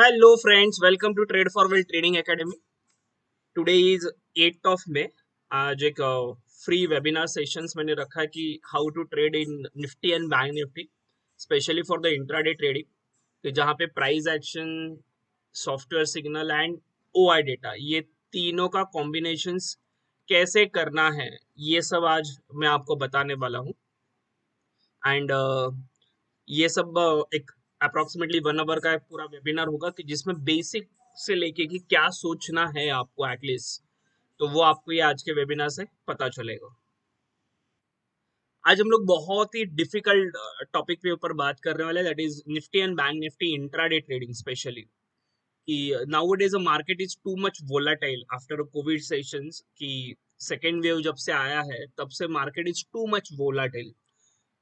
Hello friends, welcome to Trade for Well Trading Academy. Today is 8th of May. आज एक free webinar sessions मैंने रखा है कि how to trade in Nifty and bank Nifty specially for the intraday trading, कि जहाँ पे price action, software signal and OI data, ये तीनों का कॉम्बिनेशंस कैसे करना है, ये सब आज मैं आपको बताने वाला हूँ. एंड ये सब एक अप्रोक्सीमेटली 1 आवर का एक पूरा वेबिनार होगा कि जिसमें बेसिक से लेके कि क्या सोचना है आपको एटलीस्ट, तो वो आपको ये आज के वेबिनार से पता चलेगा. आज हम लोग बहुत ही डिफिकल्ट टॉपिक पे ऊपर बात करने वाले, that is Nifty and bank Nifty intraday trading specially. कि nowadays uh market is too much volatile after Covid sessions, कि सेकेंड वेव जब से आया है तब से market is too much volatile.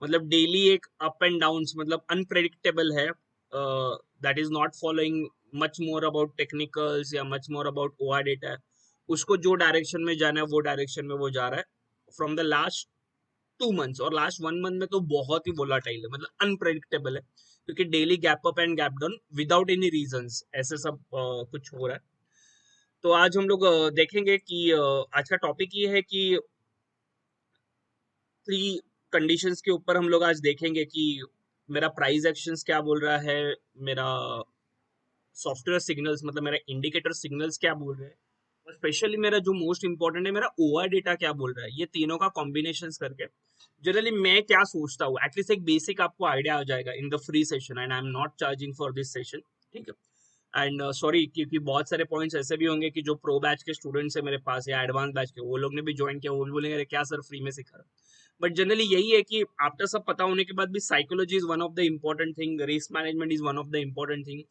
मतलब डेली एक अप एंड डाउन, मतलब अनप्रेडिक्टेबल है. That is not following much more about technicals या much more about OR data. उसको जो डायरेक्शन में जाना है वो डायरेक्शन में वो जा रहा है फ्रॉम द लास्ट 2 मंथ्स. और लास्ट 1 मंथ में तो बहुत ही वोलाटाइल है, मतलब अनप्रेडिक्टेबल है, क्योंकि daily gap up and gap down without any reasons ऐसे सब कुछ हो रहा है. तो आज हम लोग देखेंगे कि आज का टॉपिक ये है कि 3 कंडीशंस के ऊपर हम लोग आज देखेंगे कि मेरा प्राइस एक्शंस क्या बोल रहा है, मेरा सॉफ्टवेयर सिग्नल्स मतलब मेरा इंडिकेटर सिग्नल्स क्या बोल रहे हैं, और स्पेशली मेरा जो मोस्ट इंपॉर्टेंट है मेरा ओआर डेटा क्या बोल रहा है. ये तीनों का कॉम्बिनेशंस करके जनरली मैं क्या सोचता हूँ, एटलीस्ट एक बेसिक आपको आइडिया आ जाएगा in the free session, and I am not charging for this session. ठीक है. एंड सॉरी, क्योंकि बहुत सारे पॉइंट्स ऐसे भी होंगे कि जो प्रो बैच के स्टूडेंट्स है मेरे पास या एडवांस बैच के, वो लोग ने भी ज्वाइन किया, वो भी बोलेंगे अरे क्या सर फ्री में सिखा रहा. बट जनरली यही है कि आफ्टर सब पता होने के बाद भी psychology is one of the important thing, risk management is one of the important thing,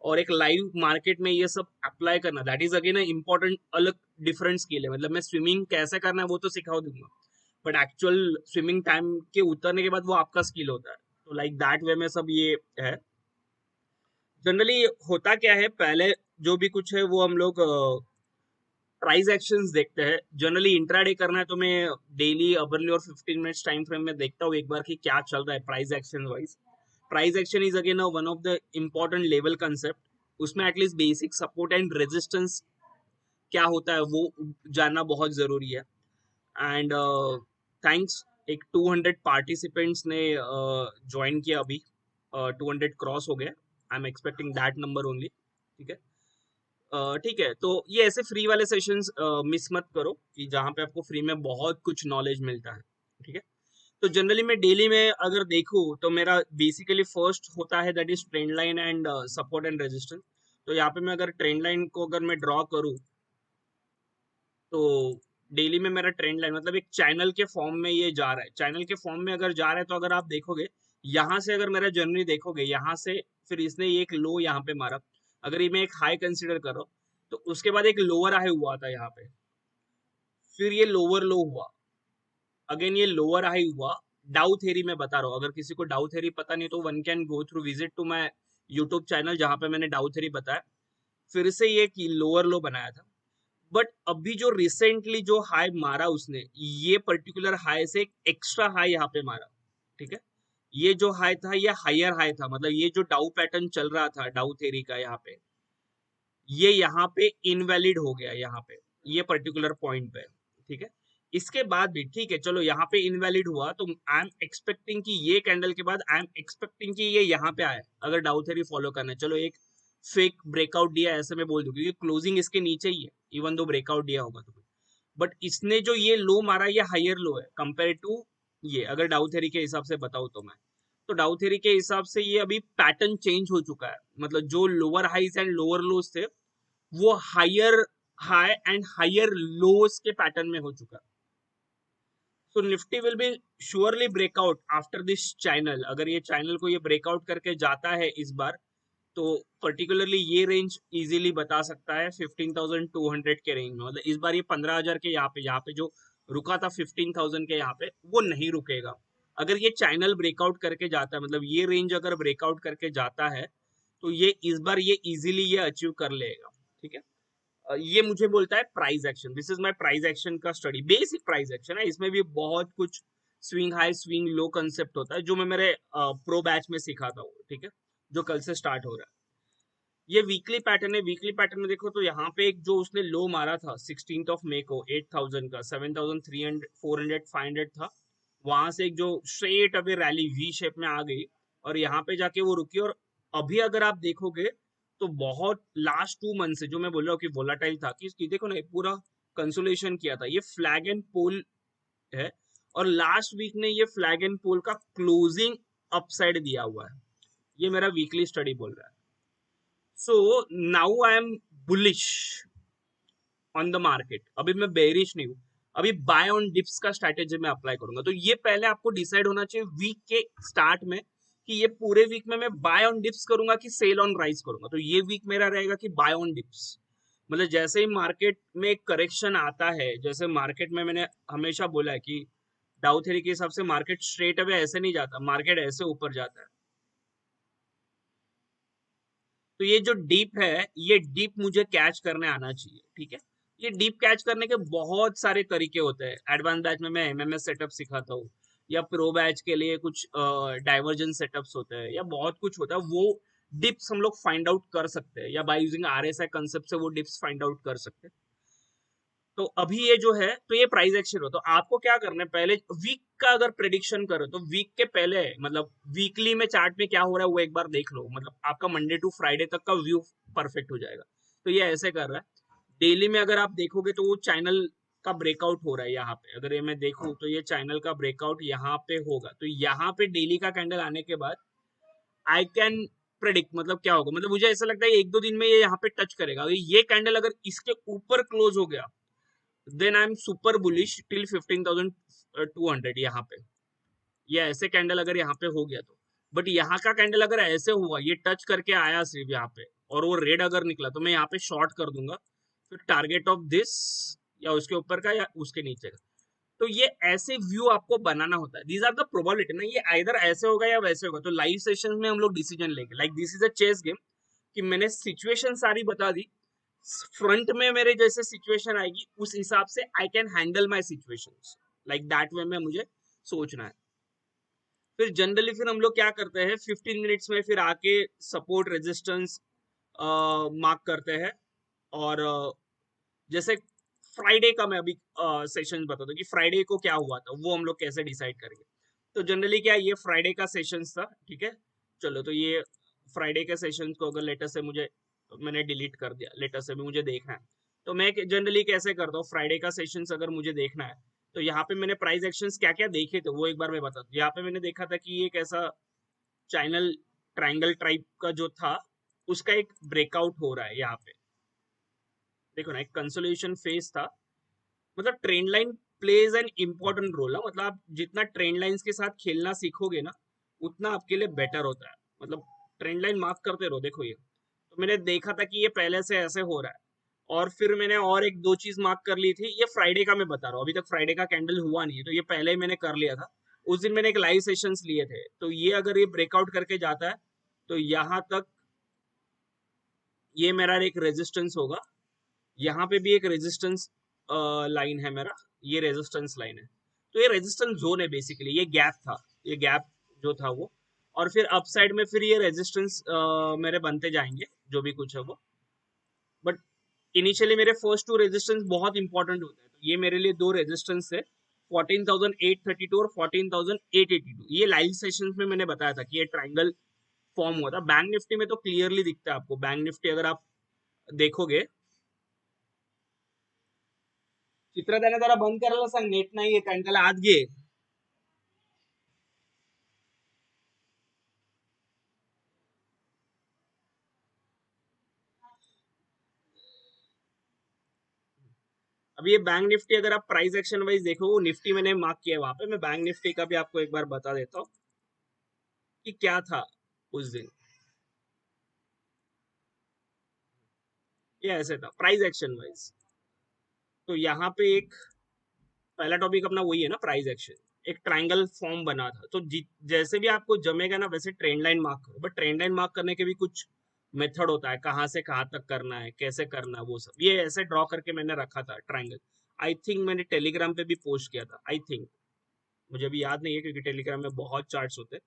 और एक लाइव मार्केट में ये सब अप्लाई करना, दैट इज अगेन इम्पोर्टेंट, अलग डिफरेंट स्किल है. मतलब मैं स्विमिंग कैसे करना है वो तो सिखा दूंगा, बट एक्चुअल स्विमिंग टाइम के उतरने के बाद वो आपका स्किल होता है. तो लाइक दैट वे में सब ये है. जनरली होता क्या है, पहले जो भी कुछ है वो हम लोग प्राइस एक्शंस देखते हैं. जनरली इंट्राडे करना है तो मैं डेली अवर्ली और 15 मिनट्स टाइम फ्रेम में देखता हूँ एक बार कि क्या चल रहा है price action wise. Price action is again one of the important level concept. उसमें at least basic support and resistance क्या होता है वो जानना बहुत जरूरी है. एंड थैंक्स, एक 200 पार्टिसिपेंट्स ने ज्वाइन किया अभी. 200 क्रॉस हो गया. I am expecting that number only. ठीक है. ठीक है, तो ये ऐसे फ्री वाले सेशंस मिस मत करो कि जहाँ पे आपको फ्री में बहुत कुछ नॉलेज मिलता है. ठीक है. तो जनरली मैं डेली में अगर देखूँ तो मेरा बेसिकली फर्स्ट होता है that is trend line and support and resistance. तो यहाँ पे मैं अगर ट्रेंड लाइन को अगर मैं ड्रॉ करूँ तो डेली में मेरा ट्रेंड लाइन मतलब एक चैनल के फॉर्म में ये जा रहा है. चैनल के फॉर्म में अगर जा रहा है तो अगर आप देखोगे यहाँ से, अगर मेरा जर्नी देखोगे यहाँ से, फिर इसने ये एक लो यहाँ पे मारा, अगर ये मैं एक हाई कंसिडर करो तो उसके बाद एक लोअर हाई हुआ था यहाँ पे, फिर ये लोअर लो हुआ, अगेन ये लोअर हाई हुआ. डाउ थेरी में बता रहा हूँ, अगर किसी को डाउ थेरी पता नहीं तो one can go through visit to my YouTube channel जहाँ पे मैंने डाउ थेरी बताया. फिर से ये लोअर लो बनाया था. बट अभी जो रिसेंटली जो हाई मारा उसने, ये पर्टिकुलर हाई से एक एक्स्ट्रा हाई यहाँ पे मारा. ठीक है. ये जो हाई था ये हायर हाई था, मतलब ये जो डाउ पैटर्न चल रहा था डाउ थेरी का यहाँ पे, ये यहाँ पे इनवैलिड हो गया यहाँ पे, ये पर्टिकुलर पॉइंट पे. ठीक है. इसके बाद भी ठीक है, चलो यहाँ पे इनवैलिड हुआ तो आई एम एक्सपेक्टिंग कि ये कैंडल के बाद आई एम एक्सपेक्टिंग कि ये यहाँ पे आए, अगर डाउ थ्योरी फॉलो करना है. चलो एक फेक ब्रेकआउट दिया ऐसे मैं बोल दूं, क्योंकि क्लोजिंग इसके नीचे ही है, इवन दो ब्रेकआउट दिया होगा तो. बट इसने जो ये लो मारा ये हायर लो है कंपेयर टू ये, अगर डाउ थ्योरी के हिसाब से बताऊं तो मैं, तो डाउ थ्योरी के हिसाब से ये अभी पैटर्न चेंज हो चुका है. मतलब जो lower highs and lower lows थे वो higher high and higher lows के पैटर्न में हो चुका. So Nifty will be surely breakout after this channel. अगर ये चैनल को ये ब्रेकआउट करके जाता है इस बार, तो पर्टिकुलरली ये रेंज इजीली बता सकता है 15,200 के रेंज में. मतलब इस बार ये 15,000 के यहाँ पे जो रुका था 15,000 के यहाँ पे, वो नहीं रुकेगा. अगर ये चैनल ब्रेकआउट करके जाता है, मतलब ये रेंज अगर ब्रेकआउट करके जाता है, तो ये इस बार ये इजीली ये अचीव कर लेगा. ठीक है. ये मुझे बोलता है price action. This is my price action का स्टडी, बेसिक प्राइस एक्शन है. इसमें भी बहुत कुछ swing high swing low concept होता है जो मैं मेरे प्रो बैच में सिखाता हूँ. ठीक है. जो कल से स्टार्ट हो रहा है. ये वीकली पैटर्न है। वीकली पैटर्न में देखो तो यहाँ पे एक जो उसने लो मारा था 16 मई को 8000 का, 7300 400 500 था, वहां से एक जो straight away rally V shape में आ गई और यहाँ पे जाके वो रुकी। और अभी अगर आप देखोगे तो बहुत लास्ट 2 मंथ से जो मैं बोल रहा हूँ कि वोलाटाइल था, कि इसकी देखो ना एक पूरा कंसोलेशन किया था, ये फ्लैग एंड पोल है। और लास्ट वीक ने ये फ्लैग एंड पोल का क्लोजिंग अपसाइड दिया हुआ है, ये मेरा वीकली स्टडी बोल रहा है। So now I am bullish on the market, अभी मैं बेरिश नहीं हूँ। अभी बाय ऑन डिप्स का स्ट्रैटेजी मैं अप्लाई करूंगा। तो ये पहले आपको डिसाइड होना चाहिए वीक के स्टार्ट में कि ये पूरे वीक में मैं बाय ऑन डिप्स करूंगा कि सेल ऑन राइज करूंगा। तो ये वीक मेरा रहेगा कि बाय ऑन डिप्स, मतलब जैसे ही मार्केट में एक करेक्शन आता है, जैसे मार्केट में मैंने हमेशा बोला है कि डाउ थ्योरी के हिसाब से मार्केट स्ट्रेट अवे ऐसे नहीं जाता, मार्केट ऐसे ऊपर जाता है। तो ये जो डीप है, ये डीप मुझे कैच करने आना चाहिए, ठीक है। ये डीप कैच करने के बहुत सारे तरीके होते हैं। एडवांस बैच में मैं एमएमएस सेटअप सिखाता हूँ, या प्रो बैच के लिए कुछ डाइवर्जन सेटअप्स होते हैं, या बहुत कुछ होता है। वो डिप्स हम लोग फाइंड आउट कर सकते हैं, या बाय यूजिंग आरएसआई कंसेप्ट से वो डिप्स फाइंड आउट कर सकते हैं। तो अभी ये जो है, तो ये प्राइस एक्शन हो, तो आपको क्या करना है, पहले वीक का अगर प्रेडिक्शन करो तो वीक के पहले, मतलब वीकली में चार्ट में क्या हो रहा है वो एक बार देख लो, मतलब आपका मंडे टू फ्राइडे तक का व्यू परफेक्ट हो जाएगा। तो ये ऐसे कर रहा है। डेली में अगर आप देखोगे तो वो चैनल का ब्रेकआउट हो रहा है यहाँ पे, अगर ये मैं देखूं तो ये चैनल का ब्रेकआउट यहाँ पे होगा। तो यहाँ पे डेली का कैंडल आने के बाद आई कैन प्रेडिक्ट, मतलब क्या होगा, मतलब मुझे ऐसा लगता है एक दो दिन में ये यहाँ पे टच करेगा। ये कैंडल अगर इसके ऊपर क्लोज हो गया, then I am super bullish till 15,200 यहाँ पे। ये ऐसे कैंडल अगर यहाँ पे हो गया तो, बट यहाँ का कैंडल अगर ऐसे हुआ, ये टच करके आया सिर्फ यहाँ पे और वो रेड अगर निकला, तो मैं यहाँ पे शॉर्ट कर दूंगा। फिर टारगेट ऑफ दिस, या उसके ऊपर का या उसके नीचे का। तो ये ऐसे व्यू आपको बनाना होता है। दीज आर द प्रोबेबिलिटी ना, ये आइदर ऐसे होगा या वैसे होगा। तो लाइव सेशन में हम लोग डिसीजन लेंगे, like this is a chess game, कि मैंने सिचुएशन सारी बता दी, फ्रंट में मेरे जैसे सिचुएशन आएगी उस हिसाब से I can handle my situations, like that way में मुझे सोचना है। फिर जनरली फिर हम लोग क्या करते हैं, 15 मिनट्स में फिर आके सपोर्ट रेजिस्टेंस मार्क करते हैं। और जैसे फ्राइडे का मैं अभी सेशन बताता हूँ कि फ्राइडे को क्या हुआ था, वो हम लोग कैसे डिसाइड करेंगे। तो जनरली क्या, ये फ्राइडे का सेशन था, ठीक है। चलो, तो ये फ्राइडे के सेशन को अगर लेटर से मुझे, मैंने डिलीट कर दिया, लेटर से भी मुझे देखना है। तो मैं जनरली कैसे करता हूँ, फ्राइडे का सेशन अगर मुझे देखना है, तो यहाँ पे मैंने प्राइस एक्शंस क्या क्या देखे थे वो एक बार मैं बता दूं। यहाँ पे मैंने देखा था कि एक ऐसा चैनल ट्राइंगल टाइप का जो था, उसका एक ब्रेकआउट हो रहा है यहाँ पे। देखो ना, एक कंसोलिडेशन फेज था। मतलब trend line plays an important role है, मतलब आप जितना ट्रेंड लाइंस के साथ खेलना सीखोगे ना, उतना आपके लिए बेटर होता है। मतलब ट्रेंड लाइन मार्क करते रहो। देखो ये, तो मैंने देखा था कि ये पहले से ऐसे हो रहा है, और फिर मैंने और एक दो चीज मार्क कर ली थी। ये फ्राइडे का मैं बता रहा हूँ, अभी तक फ्राइडे का कैंडल हुआ नहीं है, तो ये पहले ही मैंने कर लिया था। उस दिन मैंने एक लाइव सेशंस लिए थे। तो ये अगर ये ब्रेकआउट करके जाता है, तो यहाँ तक ये मेरा एक रेजिस्टेंस होगा। यहाँ पे भी एक रेजिस्टेंस लाइन है मेरा, ये रेजिस्टेंस लाइन है। तो ये रेजिस्टेंस जोन है बेसिकली, ये गैप था, ये गैप जो था वो। और फिर अपसाइड में फिर ये रेजिस्टेंस मेरे बनते जाएंगे, जो भी कुछ है वो। बट इनिशियली मेरे फर्स्ट टू रेजिस्टेंस बहुत इंपॉर्टेंट होते हैं। तो ये मेरे लिए दो रेजिस्टेंस है, 14,832 और 14,882। ये लाइव सेशंस में मैंने बताया था कि ये ट्रायंगल फॉर्म हुआ था। बैंक निफ्टी में तो क्लियरली दिखता है आपको। बैंक निफ्टी अगर आप देखोगे, चित्र त्याने जरा बंद करायला सांग, नेट नाहीये कारण त्याला आत घे। अब ये बैंक निफ्टी अगर आप प्राइस एक्शन वाइज देखो, वो निफ्टी मैंने मार्क किया है वहां पे। मैं बैंक निफ्टी का भी आपको एक बार बता देता हूँ कि क्या था उस दिन। ये ऐसे था प्राइस एक्शन वाइज। तो यहाँ पे एक पहला टॉपिक अपना वही है ना, प्राइस एक्शन। एक ट्रायंगल फॉर्म बना था, तो जैसे भी आपको जमेगा ना, वैसे ट्रेंड लाइन मार्क करो। बट ट्रेंड लाइन मार्क करने के भी कुछ मेथड होता है, कहाँ से कहाँ तक करना है, कैसे करना है, वो सब ये ऐसे ड्रॉ करके मैंने रखा था ट्रायंगल। आई थिंक मैंने टेलीग्राम पे भी पोस्ट किया था, आई थिंक, मुझे अभी याद नहीं है क्योंकि टेलीग्राम में बहुत चार्ट्स होते हैं।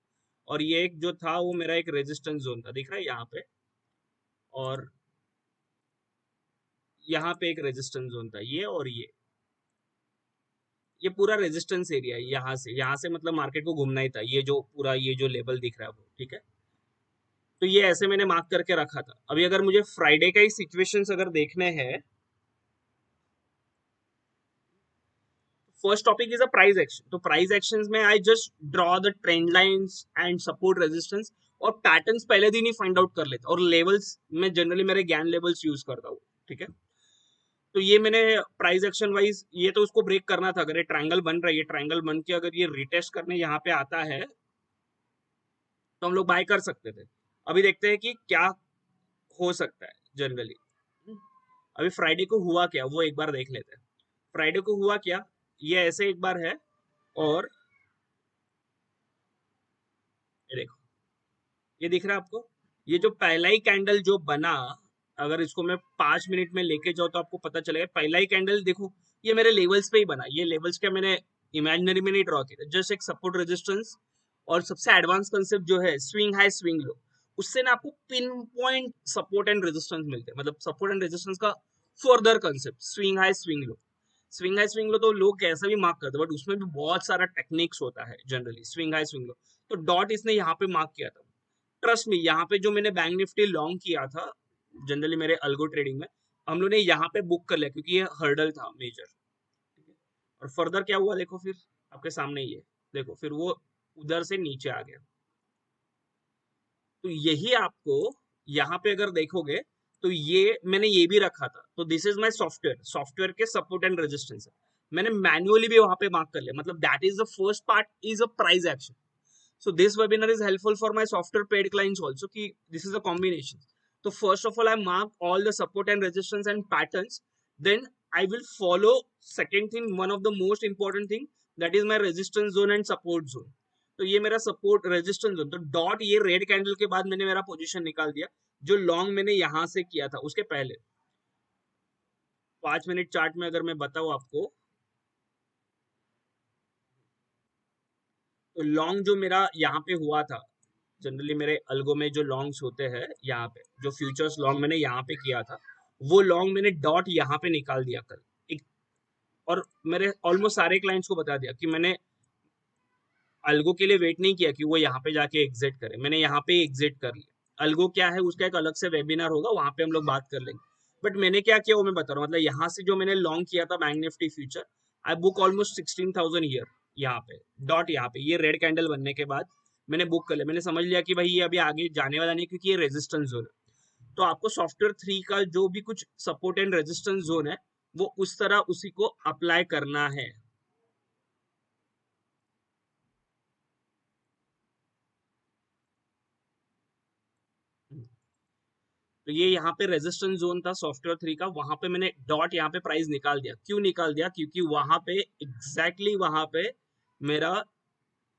और ये एक जो था वो मेरा एक रेजिस्टेंस जोन था, दिख रहा है यहाँ पे। और यहाँ पे एक रेजिस्टेंस जोन था, ये और ये पूरा रेजिस्टेंस एरिया है। यहाँ से मतलब मार्केट को घूमना ही था, ये जो पूरा ये जो लेवल दिख रहा है वो, ठीक है। तो ये ऐसे मैंने मार्क करके रखा था। अभी अगर मुझे फ्राइडे का ही सिचुएशंस अगर देखने हैं, first topic is a price action. तो प्राइस एक्शंस में I just draw the trend lines and support resistance, और पैटर्न्स पहले दिन ही फाइंड आउट कर लेता, और लेवल्स में जनरली मेरे गैन लेवल्स यूज करता हूँ, ठीक है। तो ये मैंने प्राइस एक्शन वाइज ये तो उसको ब्रेक करना था। अगर ये ट्रायंगल बन रहा है, ये ट्रायंगल बन के अगर ये रिटेस्ट करने यहाँ पे आता है तो हम लोग बाय कर सकते थे। अभी देखते हैं कि क्या हो सकता है जनरली। अभी फ्राइडे को हुआ क्या वो एक बार देख लेते हैं। फ्राइडे को हुआ क्या, ये ऐसे एक बार है, और ये देखो, ये दिख रहा है आपको, ये जो पहला ही कैंडल जो बना, अगर इसको मैं 5 मिनट में लेके जाऊँ तो आपको पता चलेगा। पहला ही कैंडल देखो, ये मेरे लेवल्स पे ही बना। ये लेवल्स क्या मैंने इमेजिनरी में नहीं ड्रॉ किया, जस्ट एक सपोर्ट रेजिस्टेंस, और सबसे एडवांस कंसेप्ट जो है स्विंग हाई स्विंग लो, उससे ना आपको pin point support and resistance मिलते हैं। मतलब सपोर्ट एंड रेजिस्टेंस का further concept swing high swing low. Swing high swing low तो लोग कैसे भी मार्क करते हैं, बट उसमें भी बहुत सारा टेक्निक्स होता है generally. Swing high swing low, तो डॉट इसने यहाँ पे मार्क किया था। ट्रस्ट में यहाँ पे जो मैंने बैंक निफ्टी लॉन्ग किया था जनरली मेरे अल्गो ट्रेडिंग में, हम लोग ने यहाँ पे बुक कर लिया क्योंकि ये हर्डल था मेजर। और फर्दर क्या हुआ देखो, फिर आपके सामने ही है, देखो फिर वो उधर से नीचे आ गया। तो यही आपको यहाँ पे अगर देखोगे तो ये मैंने ये भी रखा था। तो this is my software, software के सपोर्ट एंड रेजिस्टेंस है। मैंने मैन्युअली भी वहां पे मार्क कर लिया, मतलब that is the first part is a price action. So this webinar is helpful for my software paid clients also. Ki this is a combination. So first of all, I mark all the support and resistance and patterns. Then I will follow second thing, one of the most important thing, that is my resistance zone and support zone. तो ये मेरा support resistance zone, तो dot ये red candle के बाद मैंने मेरा position निकाल दिया, जो लॉन्ग मैंने यहां से किया था उसके पहले। 5 मिनट चार्ट में अगर मैं बताऊं आपको, तो लॉन्ग जो मेरा यहाँ पे हुआ था, जनरली मेरे अल्गो में जो लॉन्ग्स होते हैं यहाँ पे, जो फ्यूचर्स लॉन्ग मैंने यहाँ पे किया था, वो लॉन्ग मैंने डॉट यहाँ पे निकाल दिया कल एक। और मेरे ऑलमोस्ट सारे क्लाइंट्स को बता दिया कि मैंने अल्गो के लिए वेट नहीं किया कि वो यहाँ पे जाके एग्जिट करे, मैंने यहाँ पे एग्जिट कर लिया। अल्गो क्या है उसका एक अलग से वेबिनार होगा, वहां पे हम लोग बात कर लेंगे। बट मैंने क्या किया वो मैं बता रहा हूँ। मतलब यहाँ से जो मैंने लॉन्ग किया था bank Nifty future, I book almost 16,000 year यहाँ पे डॉट, यहाँ पे ये रेड कैंडल बनने के बाद मैंने बुक कर लिया। मैंने समझ लिया कि भाई ये अभी आगे जाने वाला नहीं, क्योंकि ये रेजिस्टेंस जोन है। तो आपको सॉफ्टवेयर 3 का जो भी कुछ सपोर्ट एंड रेजिस्टेंस जोन है वो उस तरह उसी को अप्लाई करना है। तो ये यहाँ पे रेजिस्टेंस जोन था सॉफ्टवेयर 3 का, वहां पे मैंने डॉट यहाँ पे प्राइस निकाल दिया। क्यों निकाल दिया, क्योंकि वहां पे एग्जैक्टली वहां पे मेरा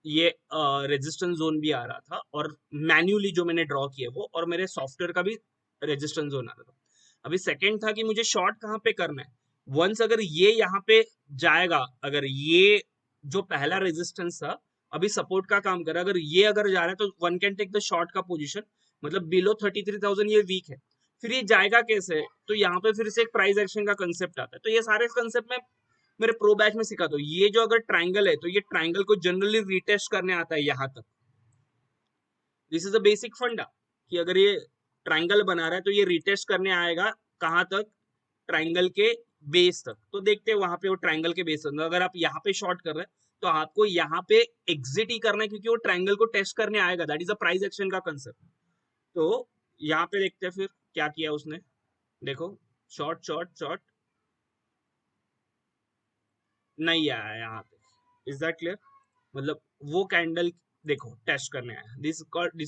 ये रेजिस्टेंस जोन भी आ रहा था, और मैन्युअली जो मैंने ड्रॉ किया वो, और मेरे सॉफ्टवेयर का भी रेजिस्टेंस जोन आ रहा था। अभी सेकंड था कि मुझे शॉर्ट कहाँ पे करना है। वंस अगर ये यहाँ पे जाएगा, अगर ये जो पहला रेजिस्टेंस था अभी सपोर्ट का काम कर रहा है, अगर ये अगर जा रहा है तो one can take the short का पोजीशन। मतलब बिलो 33,000 ये वीक है। फिर ये जाएगा कैसे, तो यहाँ पे फिर से एक प्राइस एक्शन का कंसेप्ट आता है। तो ये सारे कंसेप्ट में मेरे प्रो बैच में सिखा दो। ये जो अगर ट्रायंगल है तो ये ट्रायंगल को जनरली रिटेस्ट करने आता है यहाँ तक। दिस इज अ बेसिक फंडा, कि अगर ये ट्रायंगल बना रहा है तो ये रिटेस्ट करने आएगा कहाँ तक, ट्रायंगल के बेस तक। तो देखते हैं वहां पे वो ट्रायंगल के बेस तक। अगर आप यहाँ पे शॉर्ट कर रहे हैं तो आपको यहाँ पे एग्जिट ही करना है, क्योंकि वो ट्रायंगल को टेस्ट करने आएगा। That is a price action का कंसेप्ट। तो यहाँ पे देखते हैं फिर क्या किया उसने। देखो, शॉर्ट शॉर्ट शॉर्ट नहीं आया यहाँ पे। Is that clear? मतलब वो कैंडल देखो टेस्ट करने आया। This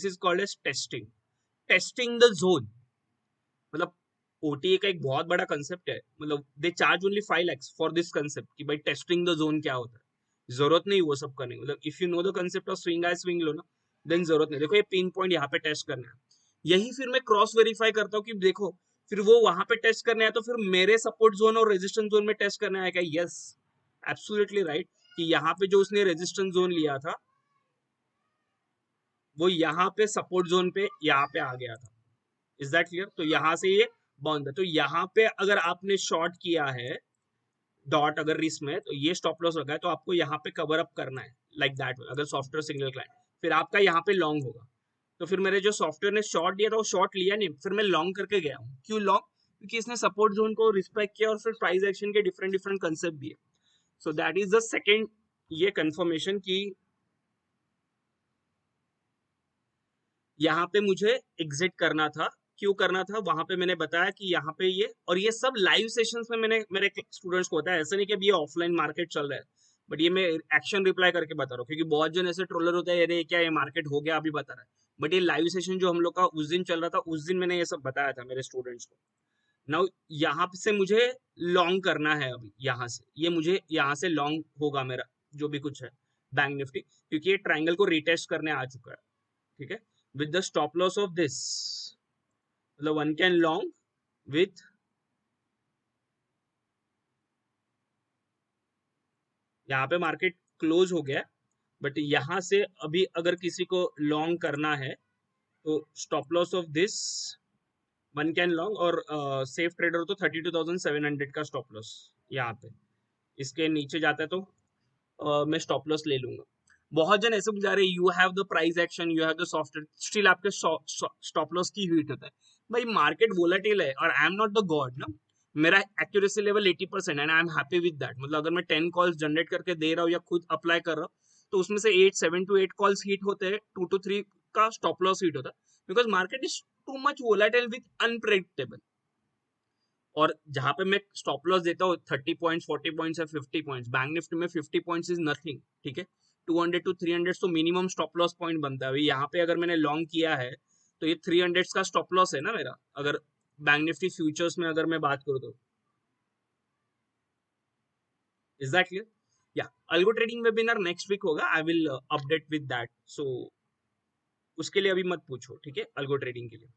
is called as testing, testing the zone. मतलब ओटीए का एक बहुत बड़ा कंसेप्ट है। मतलब they charge only 5 lakhs for this concept कि भाई टेस्टिंग द जोन क्या होता है। जरूरत नहीं वो सब करने, मतलब if you know the concept of swing I swing low ना, देन जरूरत नहीं। देखो ये पिन पॉइंट यहाँ पे टेस्ट करना है, यही फिर मैं क्रॉस वेरीफाई करता हूँ कि देखो फिर वो वहां पे टेस्ट करने आया तो फिर मेरे सपोर्ट जोन और रेजिस्टेंस जोन में टेस्ट करने आएगा। यस, एब्सोल्युटली राइट, कि यहाँ पे जो उसने रेजिस्टेंस जोन लिया था वो यहाँ पे सपोर्ट जोन पे यहाँ पे आ गया था। Is that clear? तो यहाँ से ये बाउंड है, तो यहाँ पे अगर आपने शॉर्ट किया है डॉट अगर रिस्क में, तो ये स्टॉप लॉस लगा है, तो आपको यहाँ पे कवर अप करना है लाइक दैट। अगर सॉफ्टवेयर सिग्नल क्लाइंट, फिर आपका यहाँ पे लॉन्ग होगा। तो फिर मेरे जो सॉफ्टवेयर ने शॉर्ट दिया था वो शॉर्ट लिया नहीं, फिर मैं लॉन्ग करके गया हूँ। क्यों लॉन्ग? क्योंकि इसने सपोर्ट जोन को रिस्पेक्ट किया और फिर प्राइस एक्शन के डिफरेंट डिफरेंट कंसेप्ट दिए। So that is the second ये कंफर्मेशन की यहाँ पे मुझे एग्जिट करना था। क्यों करना था? वहां पे मैंने बताया कि यहाँ पे ये, और ये सब लाइव सेशंस में मैंने मेरे स्टूडेंट्स को होता है, ऐसा नहीं कि अभी ये ऑफलाइन मार्केट चल रहा है, बट ये मैं एक्शन रिप्लाई करके बता रहा हूँ, क्योंकि बहुत जन ऐसे ट्रोलर होता है, अरे क्या ये मार्केट हो गया अभी बता रहा है, बट ये लाइव सेशन जो हम लोग का उस दिन चल रहा था, उस दिन मैंने ये सब बताया था मेरे स्टूडेंट्स को। नाउ यहाँ से मुझे लॉन्ग करना है अभी, यहाँ से ये मुझे यहाँ से लॉन्ग होगा मेरा जो भी कुछ है बैंक निफ्टी, क्योंकि ये ट्रायंगल को रिटेस्ट करने आ चुका है, ठीक है, with the stop loss of this, मतलब one can long with, यहाँ पे मार्केट क्लोज हो गया, बट यहाँ से अभी अगर किसी को लॉन्ग करना है तो stop loss of this one can long, और सेफ ट्रेडर तो 32,700 का स्टॉप लॉस यहाँ पे, इसके नीचे जाता है तो मैं स्टॉप लॉस ले लूंगा। बहुत जन ऐसे जा रहे you have the price action, you have the software, still आपके स्टॉप लॉस की हिट होता है। भाई मार्केट वोलेटाइल है और I am not the God ना, मेरा accuracy level 80% and I am happy with that. मतलब अगर मैं 10 कॉल्स जनरेट करके दे रहा हूँ या खुद अप्लाई कर रहा हूँ, तो उसमें से 7 to 8 कॉल्स हिट होते हैं, 2 to 3 का स्टॉप लॉस हिट होता है, because market is too much volatile with unpredictable. और जहां पे मैं स्टॉप लॉस देता हूँ 30 पॉइंट्स, 40 पॉइंट्स या 50 पॉइंट्स, बैंक निफ्टी में 50 पॉइंट्स इज नथिंग, ठीक है, 200 to 300 तो मिनिमम स्टॉप लॉस पॉइंट बनता है। यहाँ पे अगर मैंने लॉन्ग किया है तो ये 300 का स्टॉप लॉस है ना मेरा, अगर बैंक निफ्टी फ्यूचर्स में अगर मैं बात करूँ तो। Is that clear? या algo trading webinar next week होगा, I will update with that, so उसके लिए अभी मत पूछो, ठीक है, अल्गो ट्रेडिंग के लिए।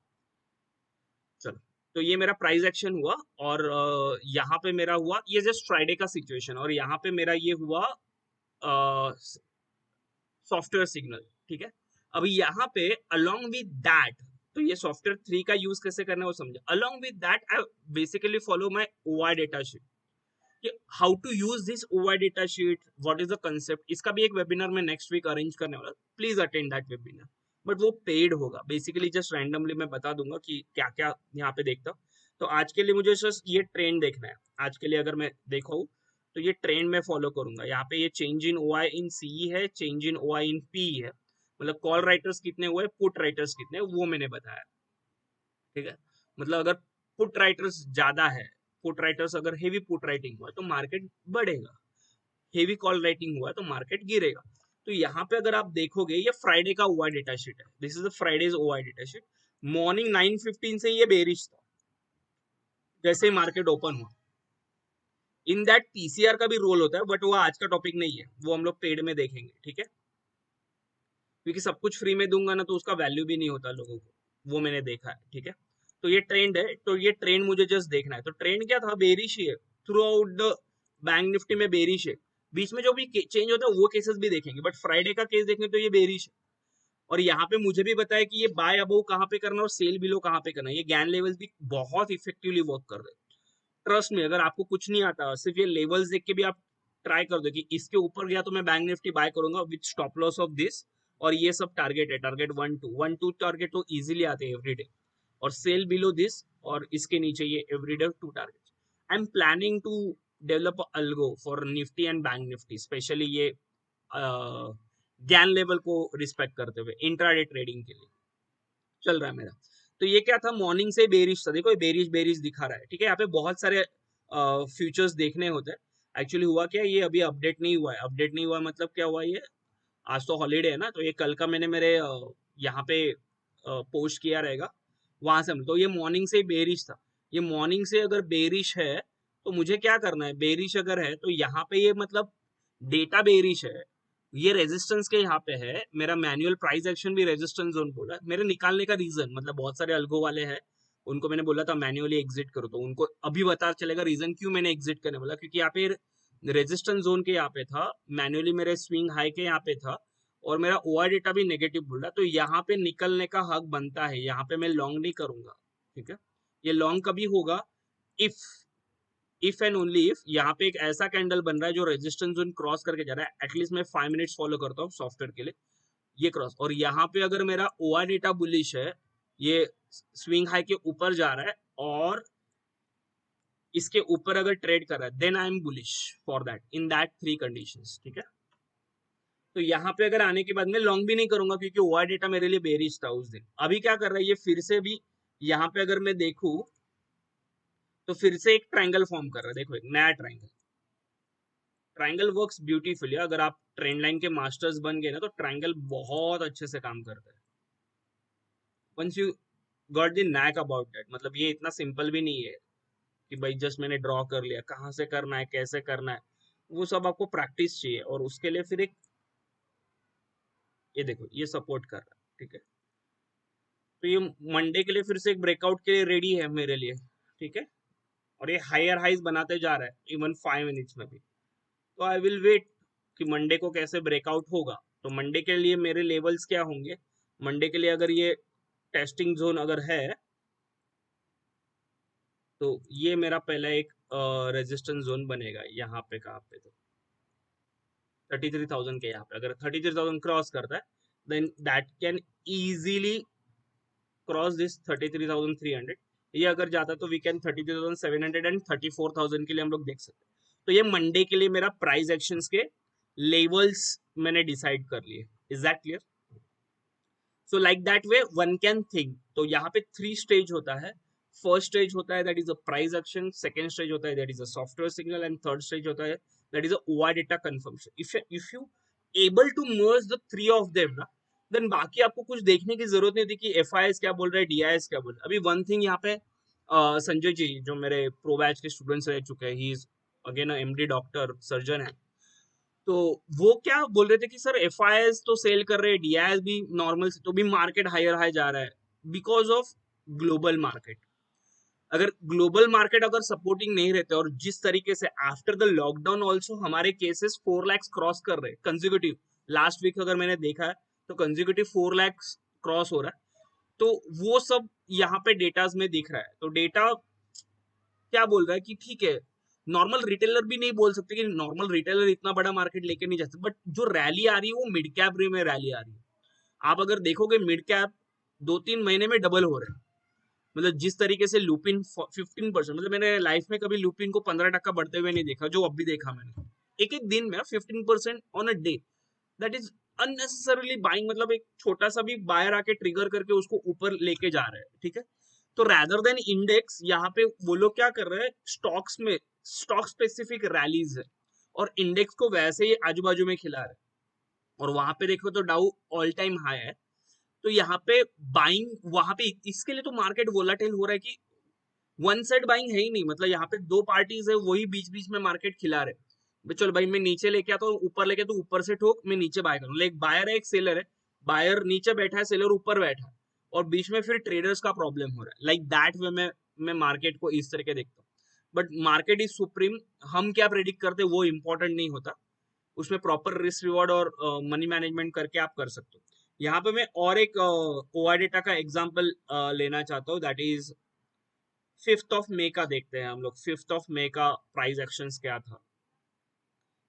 चलो, तो ये मेरा प्राइस एक्शन हुआ, और यहाँ पे मेरा हुआ ये जस्ट फ्राइडे का सिचुएशन, और यहाँ पे मेरा ये हुआ सॉफ्टवेयर सिग्नल, ठीक है। अभी यहाँ पे अलोंग विद दैट, तो ये सॉफ्टवेयर 3 का यूज कैसे करना है वो समझे। Along with that I basically follow my OI data sheet, how to use this OI data sheet, what is the concept. इसका भी एक वेबिनार मैं नेक्स्ट वीक अरेंज करने वाला, please attend that webinar, but वो पेड होगा। Basically just randomly मैं बता दूंगा कि क्या क्या यहाँ पे देखता हूँ। तो आज के लिए मुझे जस्ट ये ट्रेंड देखना है, आज के लिए अगर मैं देखूँ तो ये ट्रेंड में फॉलो करूंगा। यहाँ पे ये चेंज इन ओआई इन सी है, change in OI in P है, मतलब कॉल राइटर्स कितने हुए, पुट राइटर्स कितने, वो मैंने बताया, ठीक है। मतलब अगर पुट राइटर्स ज्यादा है, पुट राइटर्स अगर हेवी पुट राइटिंग हुआ तो मार्केट बढ़ेगा, हेवी कॉल राइटिंग हुआ तो मार्केट गिरेगा। तो यहाँ पे अगर आप देखोगे ये फ्राइडे का ओआई डेटा शीट है, this is the Fridays OI data sheet. Morning 9:15 से ये बेरिश था, जैसे ही मार्केट ओपन हुआ। इन दैट पीसीआर का भी रोल होता है, बट वो आज का टॉपिक नहीं है, वो हम लोग पेड में देखेंगे, ठीक है, क्योंकि सब कुछ फ्री में दूंगा ना तो उसका वैल्यू भी नहीं होता लोगों को, वो मैंने देखा है, ठीक है। तो ये ट्रेंड है, तो ये ट्रेंड मुझे जस्ट देखना है। तो ट्रेंड क्या था, बेरिश ही है through out the bank Nifty में, बेरिश है। बीच में जो भी चेंज होता है वो केसेस भी देखेंगे, बट फ्राइडे का केस देखेंगे तो ये बेरिश है। और यहाँ पे मुझे भी बताया कि ये बाय अबव कहाँ पे करना है और सेल बिलो कहाँ पे करना है। ये गैन लेवल्स भी बहुत इफेक्टिवली वर्क कर रहे हैं, ट्रस्ट में। अगर आपको कुछ नहीं आता, सिर्फ ये लेवल्स देख के भी आप ट्राई कर दो कि इसके ऊपर गया तो मैं बैंक निफ्टी बाय करूंगा with stop loss of this, और ये सब टारगेट है, टारगेट 1-2 टारगेट तो इजीली आते हैं एवरीडे, और सेल बिलो दिस, और इसके नीचे ये everyday 2 target. I am planning to develop algo for Nifty and bank Nifty, specially ये गैन लेवल को रिस्पेक्ट करते हुए इंट्राडे ट्रेडिंग के लिए चल रहा है मेरा। तो ये क्या था, मॉर्निंग से बेरिश था, देखो ये बेरिश बेरिश दिखा रहा है, ठीक है। यहाँ पे बहुत सारे फ्यूचर्स देखने होते हैं। एक्चुअली हुआ क्या, ये अभी अपडेट नहीं हुआ है, अपडेट नहीं हुआ है मतलब क्या हुआ, ये आज तो हॉलीडे है ना, तो ये कल का मैंने मेरे यहाँ पे पोस्ट किया रहेगा, वहां से हम, तो ये मॉर्निंग से बेरिश था। ये मॉर्निंग से अगर बेरिश है तो मुझे क्या करना है, बेरिश अगर है तो यहाँ पे ये मतलब डेटा बेरिश है, ये रेजिस्टेंस के यहाँ पे है, मेरा मैनुअल प्राइस एक्शन भी रेजिस्टेंस जोन बोला है। मेरे निकालने का रीजन, मतलब बहुत सारे अल्गो वाले हैं, उनको मैंने बोला था मैन्युअली एग्जिट करो, तो उनको अभी पता चलेगा रीजन क्यों मैंने एग्जिट करने बोला, क्योंकि यहाँ पे रेजिस्टेंस जोन के यहाँ पे था, मैन्युअली मेरे स्विंग हाई के यहाँ पे था, और मेरा ओआर डेटा भी नेगेटिव बोल रहा, तो यहाँ पे निकलने का हक बनता है, यहाँ पे मैं लॉन्ग नहीं करूंगा, ठीक है। ये लॉन्ग कभी होगा इफ एंड ओनली इफ यहाँ पे एक ऐसा कैंडल बन रहा है जो रेजिस्टेंस जोन क्रॉस करके जा रहा है। एटलीस्ट मैं 5 मिनट्स फॉलो करता हूँ सॉफ्टवेयर के लिए, ये क्रॉस, और यहाँ पे अगर मेरा ओआर डेटा बुलिश है, ये स्विंग हाई के ऊपर जा रहा है और इसके ऊपर अगर ट्रेड कर रहा है, then I am bullish for that in that 3 conditions, ठीक है। तो यहाँ पे अगर आने के बाद मैं लॉन्ग भी नहीं करूंगा क्योंकि ओआर डेटा मेरे लिए बेरिश था उस दिन। अभी क्या कर रहा है ये, फिर से भी यहाँ पे अगर मैं देखूं तो फिर से एक ट्रायंगल फॉर्म कर रहा है, देखो एक नया ट्रायंगल। ट्रायंगल वर्क्स ब्यूटीफुली, अगर आप ट्रेंड लाइन के मास्टर्स बन गए ना तो ट्रायंगल बहुत अच्छे से काम करता है। Once you got the knack about that, मतलब ये इतना सिंपल भी नहीं है कि भाई जस्ट मैंने ड्रॉ कर लिया, कहाँ से करना है, कैसे करना है, वो सब आपको प्रैक्टिस चाहिए। और उसके लिए फिर एक, ये देखो ये सपोर्ट कर रहा है, ठीक है। तो ये मंडे के लिए फिर से एक ब्रेकआउट के लिए रेडी है मेरे लिए, ठीक है। और ये हायर हाइज बनाते जा रहा है इवन 5 मिनट्स में भी। तो आई विल वेट कि मंडे को कैसे ब्रेकआउट होगा। तो मंडे के लिए मेरे लेवल्स क्या होंगे, मंडे के लिए अगर ये टेस्टिंग जोन अगर है तो ये मेरा पहला एक रेजिस्टेंस जोन बनेगा यहाँ पे, कहाँ पे, तो 33,000 के यहाँ पे। अगर 33,000 क्रॉस करता है then that can easily cross this 33,300। ये अगर जाता है तो वी कैन 33,700 एंड 34,000 के लिए हम लोग देख सकते हैं। तो ये मंडे के लिए मेरा प्राइस एक्शंस के लेवल्स मैंने डिसाइड कर लिए। Is that clear? So like that way one can think. तो यहाँ पे 3 स्टेज होता है। फर्स्ट स्टेज होता है that is a price action, second stage होता है that is a software signal, and third stage होता है that is a OI data confirmation. If you able to merge the 3 of them ना, then बाकी आपको कुछ देखने की जरूरत नहीं थी कि एफ आई एस क्या बोल रहा है, डीआईएस क्या बोल रहा है। अभी वन थिंग यहाँ पे संजय जी जो मेरे प्रो बैच के स्टूडेंट्स रह चुके हैं, he is again MD doctor surgeon है, तो वो क्या बोल रहे थे कि सर एफ आई एस तो सेल कर रहे हैं, डीआईएस भी नॉर्मल से, तो भी मार्केट हायर हाई जा रहा है बिकॉज ऑफ ग्लोबल मार्केट। अगर ग्लोबल मार्केट अगर सपोर्टिंग नहीं रहते, और जिस तरीके से आफ्टर द लॉकडाउन ऑल्सो हमारे केसेस 4 लाख क्रॉस कर रहे कंजिक्यूटिव, लास्ट वीक अगर मैंने देखा है तो कंजिक्यूटिव 4 लाख क्रॉस हो रहा है, तो वो सब यहाँ पे डेटाज में दिख रहा है। तो डेटा क्या बोल रहा है कि ठीक है, नॉर्मल रिटेलर भी नहीं बोल सकते कि नॉर्मल रिटेलर इतना बड़ा मार्केट लेके नहीं जा सकते, बट जो रैली आ रही है वो मिड कैप में रैली आ रही है। आप अगर देखोगे मिड कैप 2-3 महीने में डबल हो रहे हैं। मतलब जिस तरीके से लुपिन 15%, मतलब मैंने लाइफ में कभी लुपिन को 15% बढ़ते हुए नहीं देखा, जो अब भी देखा मैंने एक एक दिन में 15% on a day, that is unnecessarily buying. मतलब एक छोटा सा भी बायर आके ट्रिगर करके उसको ऊपर लेके जा रहा है, ठीक है। तो रैदर देन इंडेक्स, यहाँ पे वो लोग क्या कर रहे हैं, स्टॉक्स में स्टॉक स्पेसिफिक रैलीज है और इंडेक्स को वैसे ही आजू बाजू में खिला रहे हैं। और वहां पे देखो तो डाउ ऑल टाइम हाई है। तो यहाँ पे बाइंग, वहां पे इसके लिए तो मार्केट वोलाटाइल हो रहा है कि वन साइड बाइंग है ही नहीं। मतलब यहाँ पे दो पार्टीज है, वही बीच बीच में मार्केट खिला रहे। चलो भाई मैं नीचे लेके आता हूँ, ऊपर लेके तो ऊपर से ठोक, मैं नीचे बाय करूँ। एक बायर है एक सेलर है, बायर नीचे बैठा है, सेलर ऊपर बैठा है, और बीच में फिर ट्रेडर्स का प्रॉब्लम हो रहा है। लाइक दैट वे में मैं मार्केट को इस तरह के देखता हूँ। बट मार्केट इज सुप्रीम, हम क्या प्रेडिक्ट करते हैं वो इंपॉर्टेंट नहीं होता, उसमें प्रॉपर रिस्क रिवॉर्ड और मनी मैनेजमेंट करके आप कर सकते हो। यहाँ पे मैं और एक ओआर डेटा का एग्जांपल लेना चाहता हूँ, दैट इज 5 मई का देखते हैं हम लोग। 5 मई का प्राइस एक्शंस क्या था,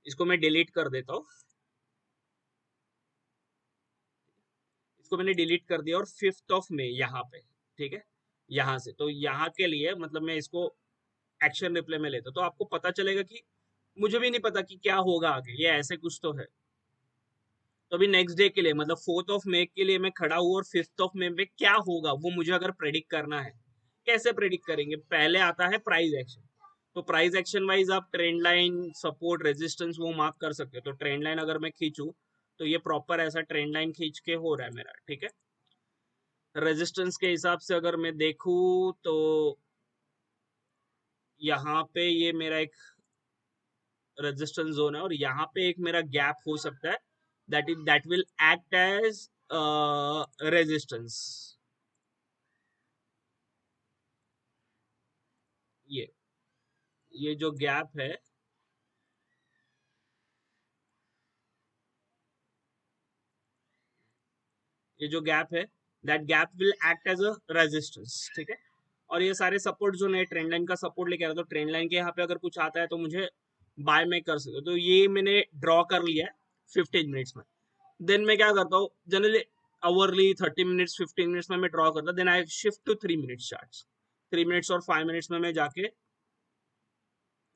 इसको मैं डिलीट कर देता हूँ, इसको मैंने डिलीट कर दिया। और 5 मई यहाँ पे, ठीक है, यहाँ से, तो यहाँ के लिए मतलब मैं इसको एक्शन रिप्ले में लेता हूँ, तो आपको पता चलेगा कि मुझे भी नहीं पता कि क्या होगा आगे, ये ऐसे कुछ तो है। तो अभी नेक्स्ट डे के लिए मतलब 4 मई के लिए मैं खड़ा हूँ, और 5 मई पे क्या होगा वो मुझे अगर प्रेडिक्ट करना है, कैसे प्रेडिक्ट करेंगे, पहले आता है प्राइस एक्शन। तो प्राइस एक्शन वाइज आप ट्रेंड लाइन, सपोर्ट, रेजिस्टेंस वो मार्क कर सकते हो। तो ट्रेंड लाइन अगर मैं खींचूं तो ये प्रॉपर ऐसा ट्रेंड लाइन खींच के हो रहा है मेरा, ठीक है। रेजिस्टेंस के हिसाब से अगर मैं देखूं तो यहाँ पे ये मेरा एक रेजिस्टेंस जोन है, और यहाँ पे एक मेरा गैप हो सकता है, that will act as resistance. ये ये जो गैप है, ये जो गैप है, that gap will act as a resistance, ठीक है। और ये सारे सपोर्ट जोन है, ट्रेंड लाइन का सपोर्ट लेके आ रहा है, तो ट्रेंड लाइन के यहाँ पे अगर कुछ आता है तो मुझे बाय में कर सकते हो। तो ये मैंने ड्रॉ कर लिया है 15 मिनट्स में। देन मैं क्या करता हूँ जनरली आवरली 30 मिनट्स 15 मिनट्स में मैं ड्रॉ करता हूँ। Then I shift to 3 minutes charts. 3 minutes और 5 मिनट्स में मैं जाके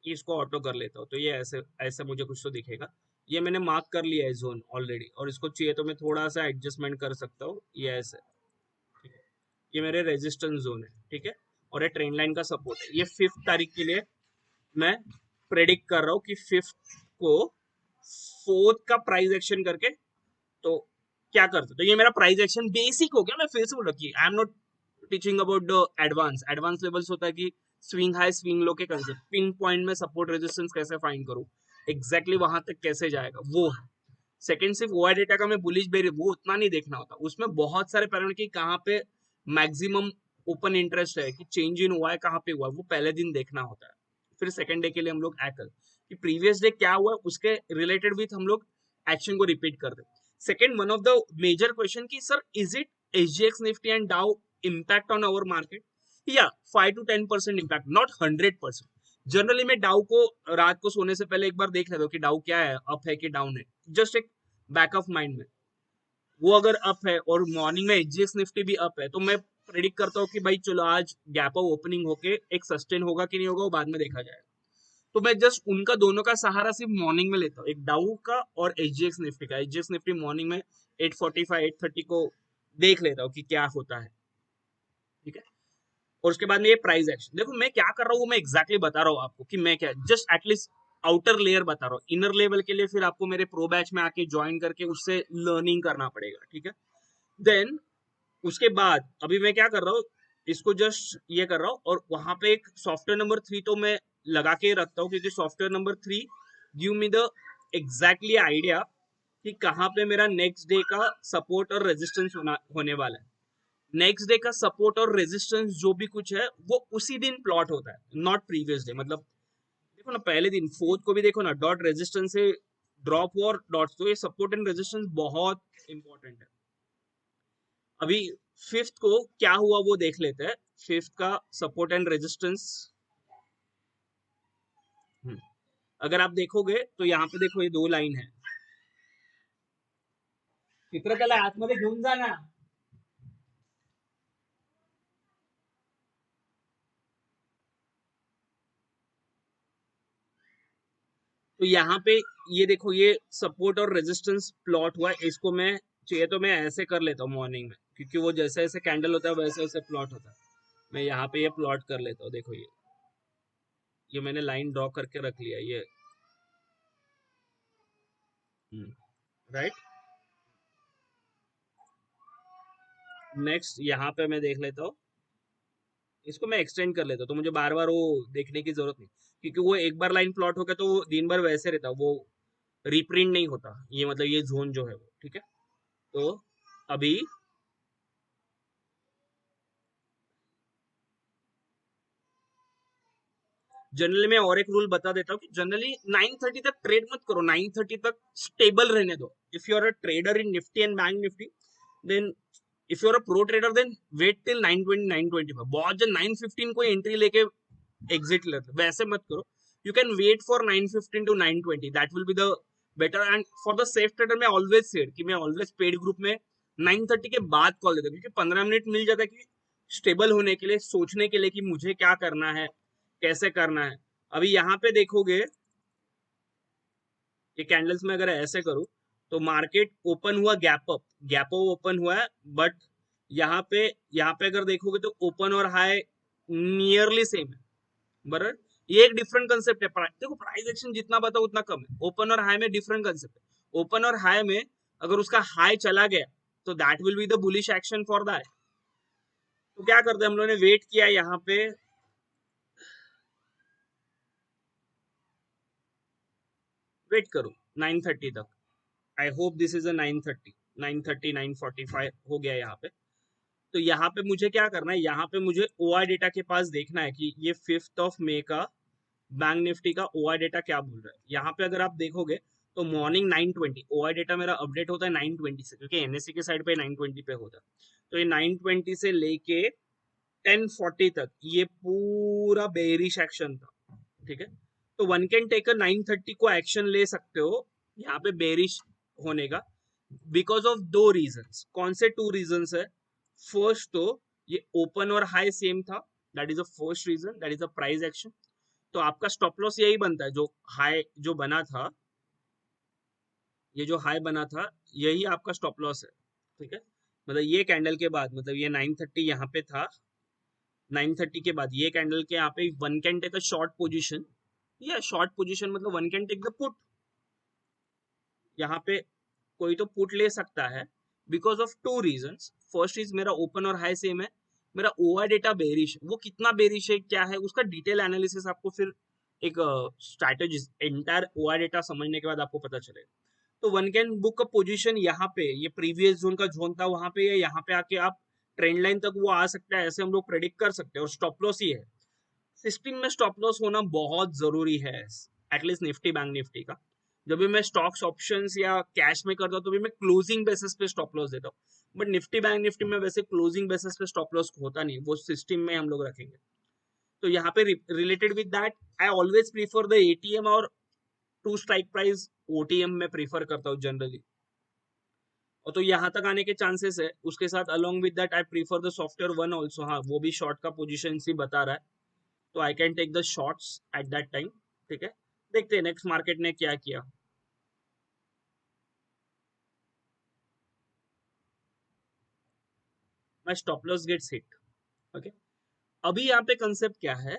इसको ऑटो कर लेता हूँ। तो ये ऐसे ऐसे मुझे कुछ तो दिखेगा। ये मैंने मार्क कर लिया है जोन ऑलरेडी, और इसको चाहिए तो मैं थोड़ा सा एडजस्टमेंट कर सकता हूँ, ये ऐसे। ठीक है, ये मेरे रेजिस्टेंस जोन है। ठीक है, और ये ट्रेंड लाइन का सपोर्ट है। ये 5 तारीख के लिए मैं प्रेडिक्ट कर रहा हूँ कि 5 को 4 का प्राइस एक्शन करके तो क्या करते। तो ये मेरा प्राइस एक्शन बेसिक हो गया। मैं फिर से बोल रहा कि I am not teaching about the advance. Advance levels होता है कि स्विंग हाई स्विंग लो के कंसेप्ट, पिन पॉइंट में सपोर्ट रेजिस्टेंस कैसे फाइंड करूं, एग्जैक्टली वहां तक कैसे जाएगा, वो है। सेकंड सिर्फ ओआई डेटा का मैं बुलिश बेरी वो उतना नहीं देखना होता। उसमें बहुत सारे पैरामीटर कि कहाँ पे मैक्सिमम ओपन इंटरेस्ट है, कि चेंज इन ओआई कहाँ पे हुआ, वो पहले दिन देखना होता है। फिर सेकंड डे के लिए हम लोग एकल कि प्रीवियस डे क्या हुआ उसके रिलेटेड विथ हम लोग एक्शन को रिपीट कर दे। Second, one of the major question कि sir is it SGX Nifty and Dow impact on our market? Yeah, 5 to 10% impact, not 100%. Generally मैं डाउ को रात को सोने से पहले एक बार देख लेता हूँ कि डाउ क्या है, अप है कि डाउन है, जस्ट एक बैक ऑफ माइंड में। वो अगर अप है और मॉर्निंग में एचजीएक्स निफ्टी भी अप है तो मैं प्रेडिक्ट करता हूँ कि भाई चलो आज गैप अप ओपनिंग होके एक सस्टेन होगा कि नहीं होगा वो बाद में देखा जाएगा। तो मैं जस्ट उनका दोनों का सहारा सिर्फ मॉर्निंग में लेता हूँ, एक डाउ का और एचजीएक्स निफ्टी का। एचजीएक्स निफ्टी मॉर्निंग में 845 830 को देख लेता हूँ कि क्या होता है। ठीक है, और उसके बाद में ये प्राइस एक्शन। देखो मैं क्या कर रहा हूँ, मैं एग्जैक्टली बता रहा हूँ आपको कि मैं क्या, जस्ट एटलीस्ट आउटर लेयर बता रहा हूँ। इनर लेवल के लिए फिर आपको मेरे प्रो बैच में आके ज्वाइन करके उससे लर्निंग करना पड़ेगा। ठीक है, देन उसके बाद अभी मैं क्या कर रहा हूँ, इसको जस्ट ये कर रहा हूँ, और वहां पे एक सॉफ्टवेयर नंबर 3 तो मैं लगा के रखता हूँ, क्योंकि software number 3 give me the exactly idea कि कहाँ पे मेरा नेक्स्ट डे का सपोर्ट और रेजिस्टेंस होने वाला है। नेक्स्ट डे का सपोर्ट और रेजिस्टेंस जो भी कुछ है वो उसी दिन प्लॉट होता है, नॉट प्रीवियस डे। मतलब देखो ना, पहले दिन 4 को भी देखो ना, डॉट रेजिस्टेंस से ड्रॉप हुआ और डॉट्स, तो ये सपोर्ट एंड रेजिस्टेंस बहुत इंपॉर्टेंट है। अभी 5th को क्या हुआ वो देख लेते हैं। 5th का सपोर्ट एंड रेजिस्टेंस अगर आप देखोगे तो यहाँ पे देखो ये 2 लाइन है। चित्रकला आतमध्ये घेऊन जा ना। तो यहाँ पे ये देखो, ये सपोर्ट और रेजिस्टेंस प्लॉट हुआ है। इसको मैं चाहिए तो मैं ऐसे कर लेता हूँ मॉर्निंग में, क्योंकि वो जैसे जैसे कैंडल होता है वैसे वैसे प्लॉट होता है। मैं यहाँ पे ये प्लॉट कर लेता हूँ। देखो ये मैंने लाइन ड्रॉ करके रख लिया ये। राइट, नेक्स्ट यहाँ पे मैं देख लेता हूँ, इसको मैं एक्सटेंड कर लेता हूँ, तो मुझे बार बार वो देखने की जरूरत नहीं, क्योंकि वो एक बार लाइन प्लॉट हो गया तो वो दिन भर वैसे रहता, वो रिप्रिंट नहीं होता। ये मतलब ये जोन जो है वो। ठीक है, तो अभी जनरली मैं और एक रूल बता देता हूँ कि जनरली 9:30 तक ट्रेड मत करो, 9:30 तक स्टेबल रहने दो। If you are a trader in Nifty and bank Nifty, then if you are a pro trader then wait till 9:20 9:25। बहुत जन 9:15 को एंट्री लेके एग्जिट लेते, वैसे मत करो। You can wait for 9:15 to 9:20, that will be the better. And for the safe trader मैं always said कि मैं ऑलवेज पेड ग्रुप में 9:30 के बाद कॉल देता हूँ, क्योंकि 15 मिनट मिल जाता है कि स्टेबल होने के लिए, सोचने के लिए कि मुझे क्या करना है, कैसे करना है। अभी यहाँ पे देखोगे ये कैंडल्स में अगर ऐसे करूं तो मार्केट ओपन हुआ gap up, gap up open हुआ है, बट यहाँ पे अगर देखोगे तो ओपन और हाई नियरली सेम है। बराबर, ये एक डिफरेंट कंसेप्ट है। देखो प्राइस एक्शन जितना बताओ उतना कम है, ओपन और हाई में डिफरेंट कंसेप्ट है। ओपन और हाई में अगर उसका हाई चला गया तो that will be the bullish action for that. तो क्या करते हैं हम लोगों ने, वेट किया यहाँ पे, वेट करो 9:30 तक। आई होप दिस इज अ 9:30, 9:30 9:45 हो गया यहाँ पे। तो यहाँ पे मुझे क्या करना है, यहाँ पे मुझे ओआई डेटा के पास देखना है कि ये 5 मई का बैंक निफ्टी का ओआई डेटा क्या बोल रहा है। यहाँ पे अगर आप देखोगे तो मॉर्निंग 9:20 ओआई डेटा मेरा अपडेट होता है 9:20 से, क्योंकि एनएससी के साइड पे 9:20 पे होता है। तो ये 9:20 से लेके 1040 तक ये पूरा बेरिश एक्शन था, ठीक है। तो वन कैन टेक 930 को एक्शन ले सकते हो यहाँ पे बेरिश होने का, बिकॉज ऑफ दो रीजंस। कौन से टू रीजंस है? फर्स्ट तो ये ओपन और हाई सेम था, that is the first reason, that is the price action. तो आपका स्टॉप लॉस यही बनता है, जो हाई जो बना था, ये जो हाई बना था यही आपका स्टॉप लॉस है, ठीक है। मतलब ये कैंडल के बाद, मतलब ये 930 यहाँ पे था, 930 के बाद ये कैंडल के यहाँ पे one can take a short position, या शॉर्ट पोजीशन मतलब one can take the put, यहाँ पे कोई तो पुट ले सकता है because of two reasons. First is मेरा ओपन और हाई सेम है, मेरा ओआर डेटा बेरिश, वो कितना बेरिश है क्या है उसका डिटेल एनालिसिस आपको फिर एक स्ट्रैटेजी एंटायर ओआर डेटा समझने के बाद आपको पता चलेगा। तो one can book a position यहाँ पे, ये प्रीवियस जोन का जोन था वहां पे, यहाँ पे आके आप ट्रेंड लाइन तक वो आ सकता है, ऐसे हम लोग प्रेडिक्ट कर सकते हैं। और स्टॉप लॉस ही है, सिस्टम में स्टॉप लॉस होना बहुत जरूरी है, एटलीस्ट निफ्टी बैंक निफ्टी का। जब भी मैं स्टॉक्स ऑप्शंस या कैश में करता हूँ तो भी मैं क्लोजिंग बेसिस पे स्टॉप लॉस देता हूँ, बट निफ्टी बैंक निफ्टी में वैसे क्लोजिंग बेसिस पे स्टॉप लॉस होता नहीं, वो सिस्टम में हम लोग रखेंगे। तो यहाँ पे related with that I always prefer the ATM और टू स्ट्राइक प्राइस ओटीएम में प्रीफर करता हूँ जनरली। और तो यहाँ तक आने के चांसेस है, उसके साथ along with that I prefer the software one also, हाँ वो भी शॉर्ट का पोजीशन ही बता रहा है, तो I can take the shorts at that time, ठीक है। देखते हैं नेक्स्ट मार्केट ने क्या किया। My stop loss gets hit, okay. अभी यहाँ पे कंसेप्ट क्या है,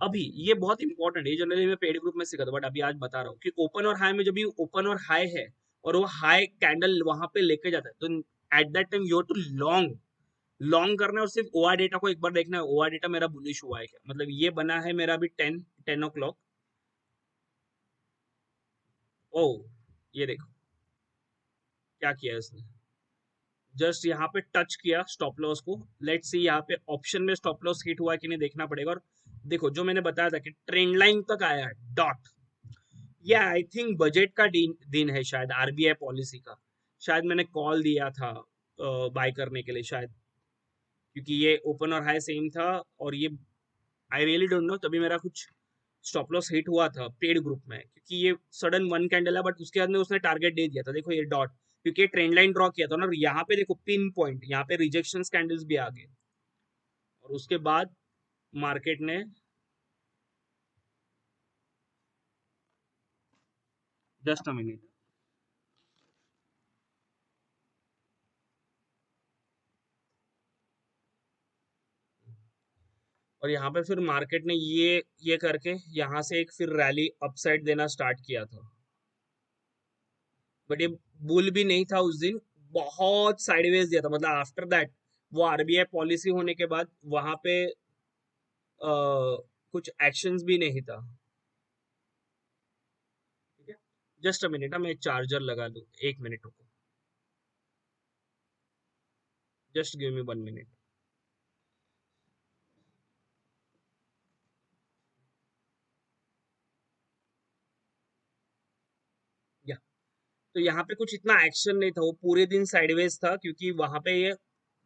अभी ये बहुत इंपॉर्टेंट है, जनरली मैं पेड ग्रुप में सिखाता हूँ बट अभी आज बता रहा हूँ कि ओपन और हाई में, जब भी ओपन और हाई है और वो हाई कैंडल वहां पे लेके जाता है, तो at that time you to long, long करना है। और सिर्फ ओआर डेटा को एक बार देखना है, ओआर डेटा मेरा बुलिश हुआ है क्या, मतलब ये बना है मेरा अभी 10 o'clock। ओ ये देखो क्या किया इसने, जस्ट यहाँ पे टच किया स्टॉप लॉस को। लेट्स सी यहाँ पे ऑप्शन में स्टॉप लॉस हिट हुआ कि नहीं देखना पड़ेगा। और देखो जो मैंने बताया था कि ट्रेंड लाइन तक आया डॉट, या आई थिंक बजट का दिन है शायद, आरबीआई पॉलिसी का, शायद मैंने कॉल दिया था बाय करने के लिए शायद, क्योंकि ये ओपन और हाई सेम था। और ये आई रियली डोंट नो, तभी मेरा कुछ स्टॉप लॉस हिट हुआ था पेड ग्रुप में, क्योंकि ये सडन वन कैंडल है, बट उसके बाद में उसने टारगेट दे दिया था, देखो ये डॉट, क्योंकि ये ट्रेंड लाइन ड्रॉ किया था ना, यहाँ पे देखो पिन पॉइंट, यहाँ पे रिजेक्शन कैंडल्स भी आ गए। और उसके बाद मार्केट ने, जस्ट अ मिनट, और यहाँ पे फिर मार्केट ने ये करके यहाँ से एक फिर रैली अपसाइड देना स्टार्ट किया था, बट ये बुल भी नहीं था उस दिन, बहुत साइडवेज दिया था। मतलब आफ्टर दैट वो आरबीआई पॉलिसी होने के बाद वहां पे कुछ एक्शंस भी नहीं था, ठीक है। जस्ट अ मिनट, मैं चार्जर लगा लूँ, एक मिनट रुको, जस्ट गिव मी 1 मिनट। या तो यहाँ पे कुछ इतना एक्शन नहीं था, वो पूरे दिन साइडवेज था, क्योंकि वहां पे ये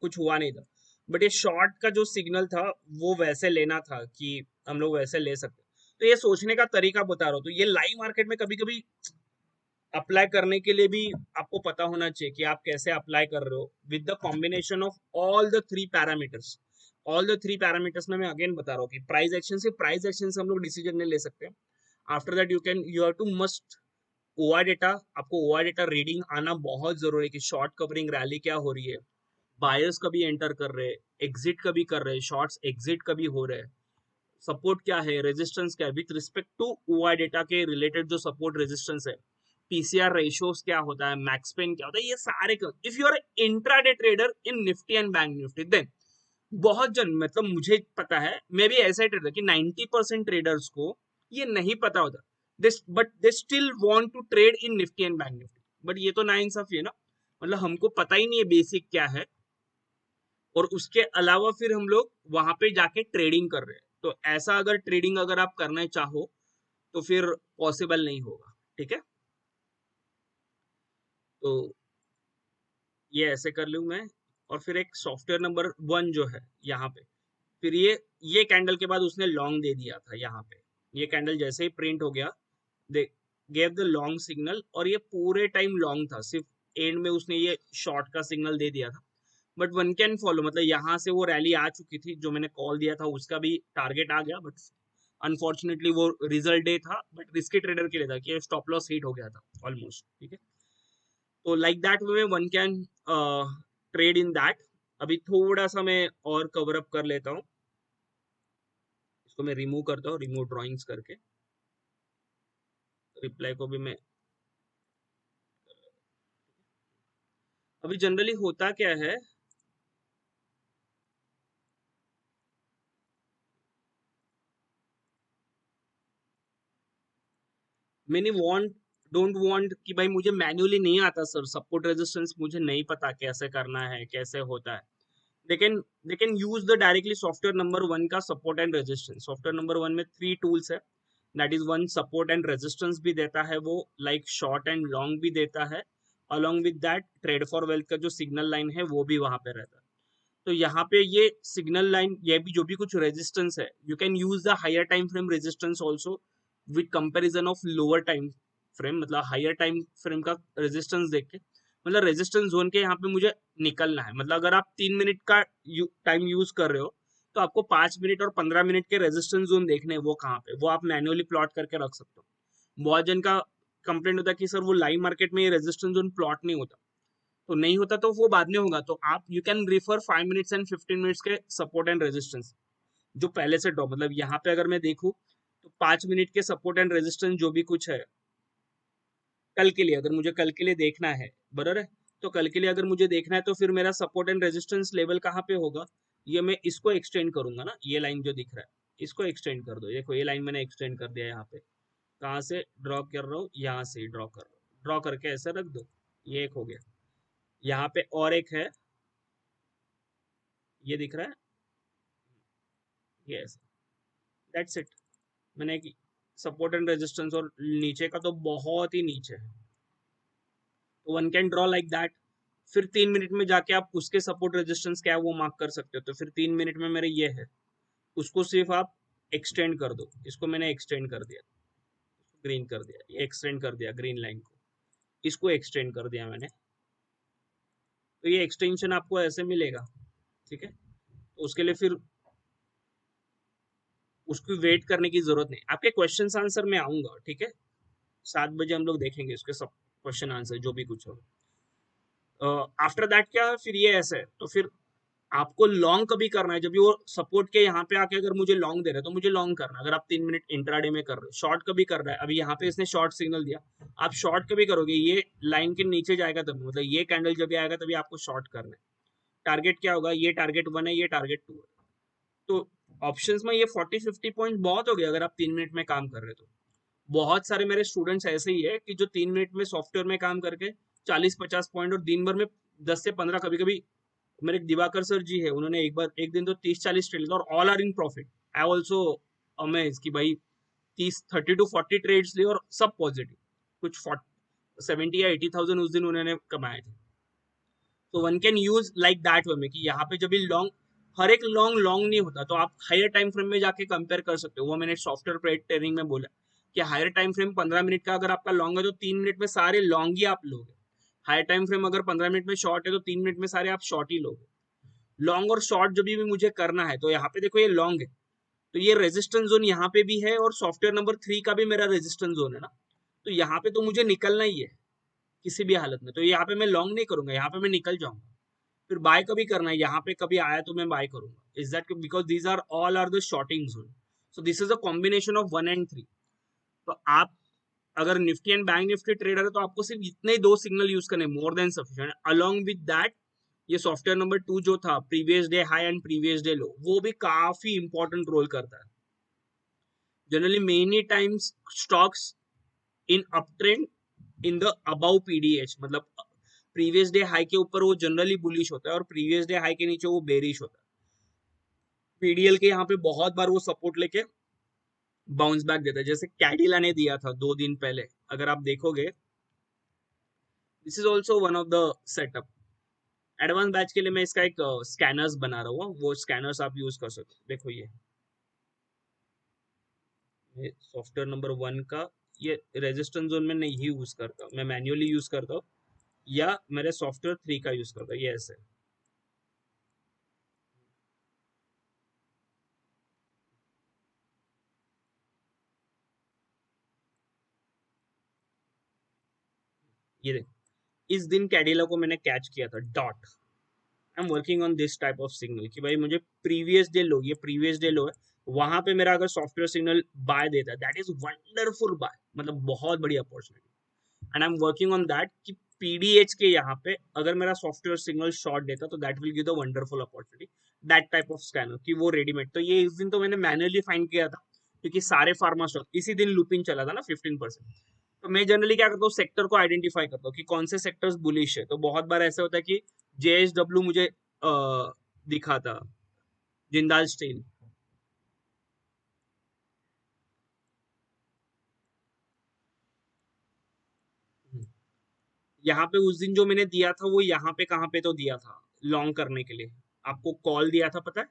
कुछ हुआ नहीं था। बट ये शॉर्ट का जो सिग्नल था वो वैसे लेना था कि हम लोग वैसे ले सकते। तो ये सोचने का तरीका बता रहा हूँ। तो ये लाइव मार्केट में कभी कभी अप्लाई करने के लिए भी आपको पता होना चाहिए कि आप कैसे अप्लाई कर रहे हो, with the combination of all the three parameters. All the three parameters में मैं अगेन बता रहा हूँ कि प्राइस एक्शन से, प्राइस एक्शन से हम लोग डिसीजन नहीं ले सकते। After that you have to must OR data, आपको ओआर डेटा रीडिंग आना बहुत जरूरी है कि शॉर्ट कवरिंग रैली क्या हो रही है, बायर्स कभी एंटर कर रहे हैं, एग्जिट कभी कर रहे हैं, शॉर्ट्स एग्जिट कभी हो रहे हैं, सपोर्ट क्या है, रेजिस्टेंस क्या है, with respect to OI data के रिलेटेड जो सपोर्ट रेजिस्टेंस है, पीसीआर रेशियोज क्या होता है, मैक्सपेन क्या होता है, ये सारे। If you are intraday trader in Nifty and bank Nifty, then बहुत जन, मतलब मुझे पता है, मैं भी ऐसा ही ट्रेडर कि 90% ट्रेडर्स को ये नहीं पता होता, this but they still want to trade in Nifty and bank Nifty. But ये तो नाइंसाफी है ना, मतलब हमको पता ही नहीं है बेसिक क्या है, और उसके अलावा फिर हम लोग वहां पे जाके ट्रेडिंग कर रहे हैं। तो ऐसा अगर ट्रेडिंग अगर आप करना चाहो तो फिर पॉसिबल नहीं होगा, ठीक है। तो ये ऐसे कर लूँ मैं। और फिर एक सॉफ्टवेयर नंबर वन जो है यहाँ पे, फिर ये कैंडल के बाद उसने लॉन्ग दे दिया था यहाँ पे। ये कैंडल जैसे ही प्रिंट हो गया, they gave the long signal, और ये पूरे टाइम लॉन्ग था, सिर्फ एंड में उसने ये शॉर्ट का सिग्नल दे दिया था। बट वन कैन फॉलो, मतलब यहाँ से वो रैली आ चुकी थी, जो मैंने कॉल दिया था उसका भी टारगेट आ गया, बट अनफॉर्चुनेटली वो रिजल्ट डे था, बट रिस्की ट्रेडर के लिए था कि स्टॉप लॉस हिट हो गया था ऑलमोस्ट, ठीक है। तो like that way one can trade in that. अभी थोड़ा सा मैं और कवर अप कर लेता हूँ, इसको मैं रिमूव करता हूँ, रिमूव ड्रॉइंग्स करके। रिप्लाई को भी मैं, अभी जनरली होता क्या है, मैंने वांट डोंट वांट कि भाई मुझे मैन्युअली नहीं आता सर, सपोर्ट रेजिस्टेंस मुझे नहीं पता कैसे करना है, कैसे होता है। दे can use the directly software number 1 का support and resistance. Software number 1 में 3 टूल्स है, that is one support and resistance भी देता है वो, लाइक शॉर्ट एंड लॉन्ग भी देता है। Along with that trade for wealth का जो सिग्नल लाइन है वो भी वहां पे रहता है। तो यहाँ पे ये सिग्नल लाइन, ये भी जो भी कुछ रेजिस्टेंस है, you can use the higher time frame resistance also with comparison of lower time frame, मतलब हायर टाइम फ्रेम का रेजिस्टेंस देख के, मतलब रेजिस्टेंस जोन के यहाँ पे मुझे निकलना है। मतलब अगर आप 3 मिनट का टाइम यूज कर रहे हो, तो आपको 5 मिनट और 15 मिनट के रेजिस्टेंस जोन देखने हैं, वो कहाँ पे, वो आप मैन्युअली प्लॉट करके रख सकते हो। बहुत जन का कंप्लेंट होता है कि सर वो लाइव मार्केट में ये रेजिस्टेंस जोन प्लॉट नहीं होता, तो नहीं होता तो वो बाद में होगा। तो आप you can refer 5 minutes and 15 minutes के सपोर्ट एंड रेजिस्टेंस जो पहले से ड्रॉ, मतलब यहाँ पे अगर मैं देखूँ तो 5 मिनट के सपोर्ट एंड रेजिस्टेंस जो भी कुछ है कल के लिए, अगर मुझे कल के लिए देखना है, बराबर है, तो कल के लिए अगर मुझे देखना है तो फिर मेरा सपोर्ट एंड रेजिस्टेंस लेवल कहाँ पे होगा, ये मैं इसको एक्सटेंड करूंगा ना, ये लाइन जो दिख रहा है इसको एक्सटेंड कर दो। देखो ये लाइन मैंने एक्सटेंड कर दिया, यहाँ पे कहाँ से ड्रॉ कर रहा हूँ, यहाँ से ड्रॉ कर रहा हूँ, ड्रॉ करके ऐसा रख दो, ये एक हो गया। यहाँ पे और एक है, ये दिख रहा है, ये ऐसा, दैट्स इट। मैंने एक सपोर्ट एंड रेजिस्टेंस, और नीचे का तो बहुत ही नीचे है, तो one can draw like that. फिर 3 मिनट में जाके आप उसके सपोर्ट रेजिस्टेंस क्या है वो मार्क कर सकते हो। तो फिर 3 मिनट में मेरे ये है, उसको सिर्फ आप एक्सटेंड कर दो। इसको मैंने एक्सटेंड कर दिया, ग्रीन कर दिया, ये एक्सटेंड कर दिया ग्रीन लाइन को, इसको एक्सटेंड कर दिया मैंने। तो ये एक्सटेंशन आपको ऐसे मिलेगा, ठीक है। तो उसके लिए फिर उसकी वेट करने की जरूरत नहीं। आपके क्वेश्चन आंसर में आऊंगा, ठीक है, 7 बजे हम लोग देखेंगे उसके सब क्वेश्चन आंसर जो भी कुछ हो। आफ्टर दैट क्या है, फिर ये ऐसे है, तो फिर आपको लॉन्ग कभी करना है, जब भी वो सपोर्ट के यहाँ पे आके अगर मुझे लॉन्ग दे रहे हैं तो मुझे लॉन्ग करना है। अगर आप 3 मिनट इंट्राडे में कर रहे हो, शॉर्ट कभी कर रहा है, अभी यहाँ पे इसने शॉर्ट सिग्नल दिया, आप शॉर्ट कभी करोगे, ये लाइन के नीचे जाएगा तभी, मतलब ये कैंडल जब भी आएगा तभी आपको शॉर्ट करना है। टारगेट क्या होगा, ये टारगेट 1 है, ये टारगेट 2 है। तो ऑप्शंस में ये 40-50 पॉइंट बहुत हो गया अगर आप 3 मिनट में काम कर रहे हो तो। बहुत सारे मेरे स्टूडेंट्स ऐसे ही है कि जो 3 मिनट में सॉफ्टवेयर में काम करके 40-50 पॉइंट, और दिन भर में 10 से 15, कभी कभी मेरे दिवाकर सर जी है, उन्होंने एक दिन तो 30-40 ट्रेड, और all are in profit. I also amaze कि भाई 30-30 to 40 ट्रेड्स लिए और सब पॉजिटिव, कुछ 70 या 80 थाउजेंड उस दिन उन्होंने कमाए थे। तो one can use like that way में, कि यहाँ पे जब भी लॉन्ग, हर एक लॉन्ग लॉन्ग नहीं होता, तो आप हायर टाइम फ्रेम में जाके कंपेयर कर सकते हो। वो मैंने सॉफ्टवेयर ट्रेडिंग में बोला कि हायर टाइम फ्रेम 15 मिनट का अगर आपका लॉन्ग है तो 3 मिनट में सारे लॉन्ग ही आप लोगे। हायर टाइम फ्रेम अगर 15 मिनट में शॉर्ट है तो 3 मिनट में सारे आप शॉर्ट ही लोगे। लॉन्ग और शॉर्ट जब भी मुझे करना है, तो यहाँ पे देखो ये लॉन्ग है, तो ये रेजिस्टेंस जोन यहाँ पे भी है, और सॉफ्टवेयर नंबर 3 का भी मेरा रेजिस्टेंस जोन है ना, तो यहाँ पे तो मुझे निकलना ही है किसी भी हालत में। तो यहाँ पे मैं लॉन्ग नहीं करूंगा, यहाँ पे मैं निकल जाऊंगा। फिर बाय कभी करना है, यहाँ पे कभी आया तो मैं बाय करूंगा। Is that because these are all are the shorting zone. So this is a combination of 1 and 3। तो आप अगर Nifty and bank Nifty trader है तो आपको सिर्फ इतने ही 2 सिग्नल यूज करने, more than sufficient. Along with that ये सॉफ्टवेयर नंबर 2 जो था, previous day high and previous day low, वो भी काफी इंपॉर्टेंट रोल करता है। Generally many times stocks in up trend in the above PDH, मतलब प्रीवियस डे हाई के ऊपर वो जनरली बुलिश होता है, और प्रीवियस डे हाई के नीचे वो बेरिश होता है। पीडीएल के यहाँ पे बहुत बार वो सपोर्ट लेके बाउंस बैक देता है, जैसे कैडिला ने दिया था 2 दिन पहले, अगर आप देखोगे। This is also one of the setup, advance batch के लिए मैं इसका एक स्कैनर्स बना रहा हूँ, वो स्कैनर्स आप यूज कर सकते हो। देखो ये सॉफ्टवेयर नंबर 1 का ये रेजिस्टेंस जोन में नहीं यूज करता, मैं मैन्युअली यूज करता हूँ, या मेरे सॉफ्टवेयर 3 का यूज करता हूँ, ये ऐसे। ये देख, इस दिन कैडिला को मैंने कैच किया था dot. I am working on this type of signal कि भाई मुझे प्रीवियस डे लो, ये प्रीवियस डे लो है, वहां पे मेरा अगर सॉफ्टवेयर सिग्नल बाय देता है, दैट इज वंडरफुल बाय, मतलब बहुत बड़ी opportunity. And I am working on that कि पीडीएच के यहाँ पे अगर मेरा सॉफ्टवेयर सिग्नल शॉर्ट देता तो that will give the wonderful opportunity, that type of scanner कि वो रेडीमेड। तो ये इस दिन तो मैंने मैनुअली फाइंड किया था, क्योंकि सारे फार्मा स्टॉक इसी दिन लूपिंग चला था ना 15%। तो मैं जनरली क्या करता हूँ, सेक्टर को आइडेंटिफाई करता हूँ कि कौन से सेक्टर्स बुलिश है। तो बहुत बार ऐसा होता है कि जेएसडब्ल्यू मुझे दिखा था, जिंदाल स्टील। यहाँ पे उस दिन जो मैंने दिया था वो यहाँ पे कहाँ पे तो दिया था लॉन्ग करने के लिए, आपको कॉल दिया था पता है।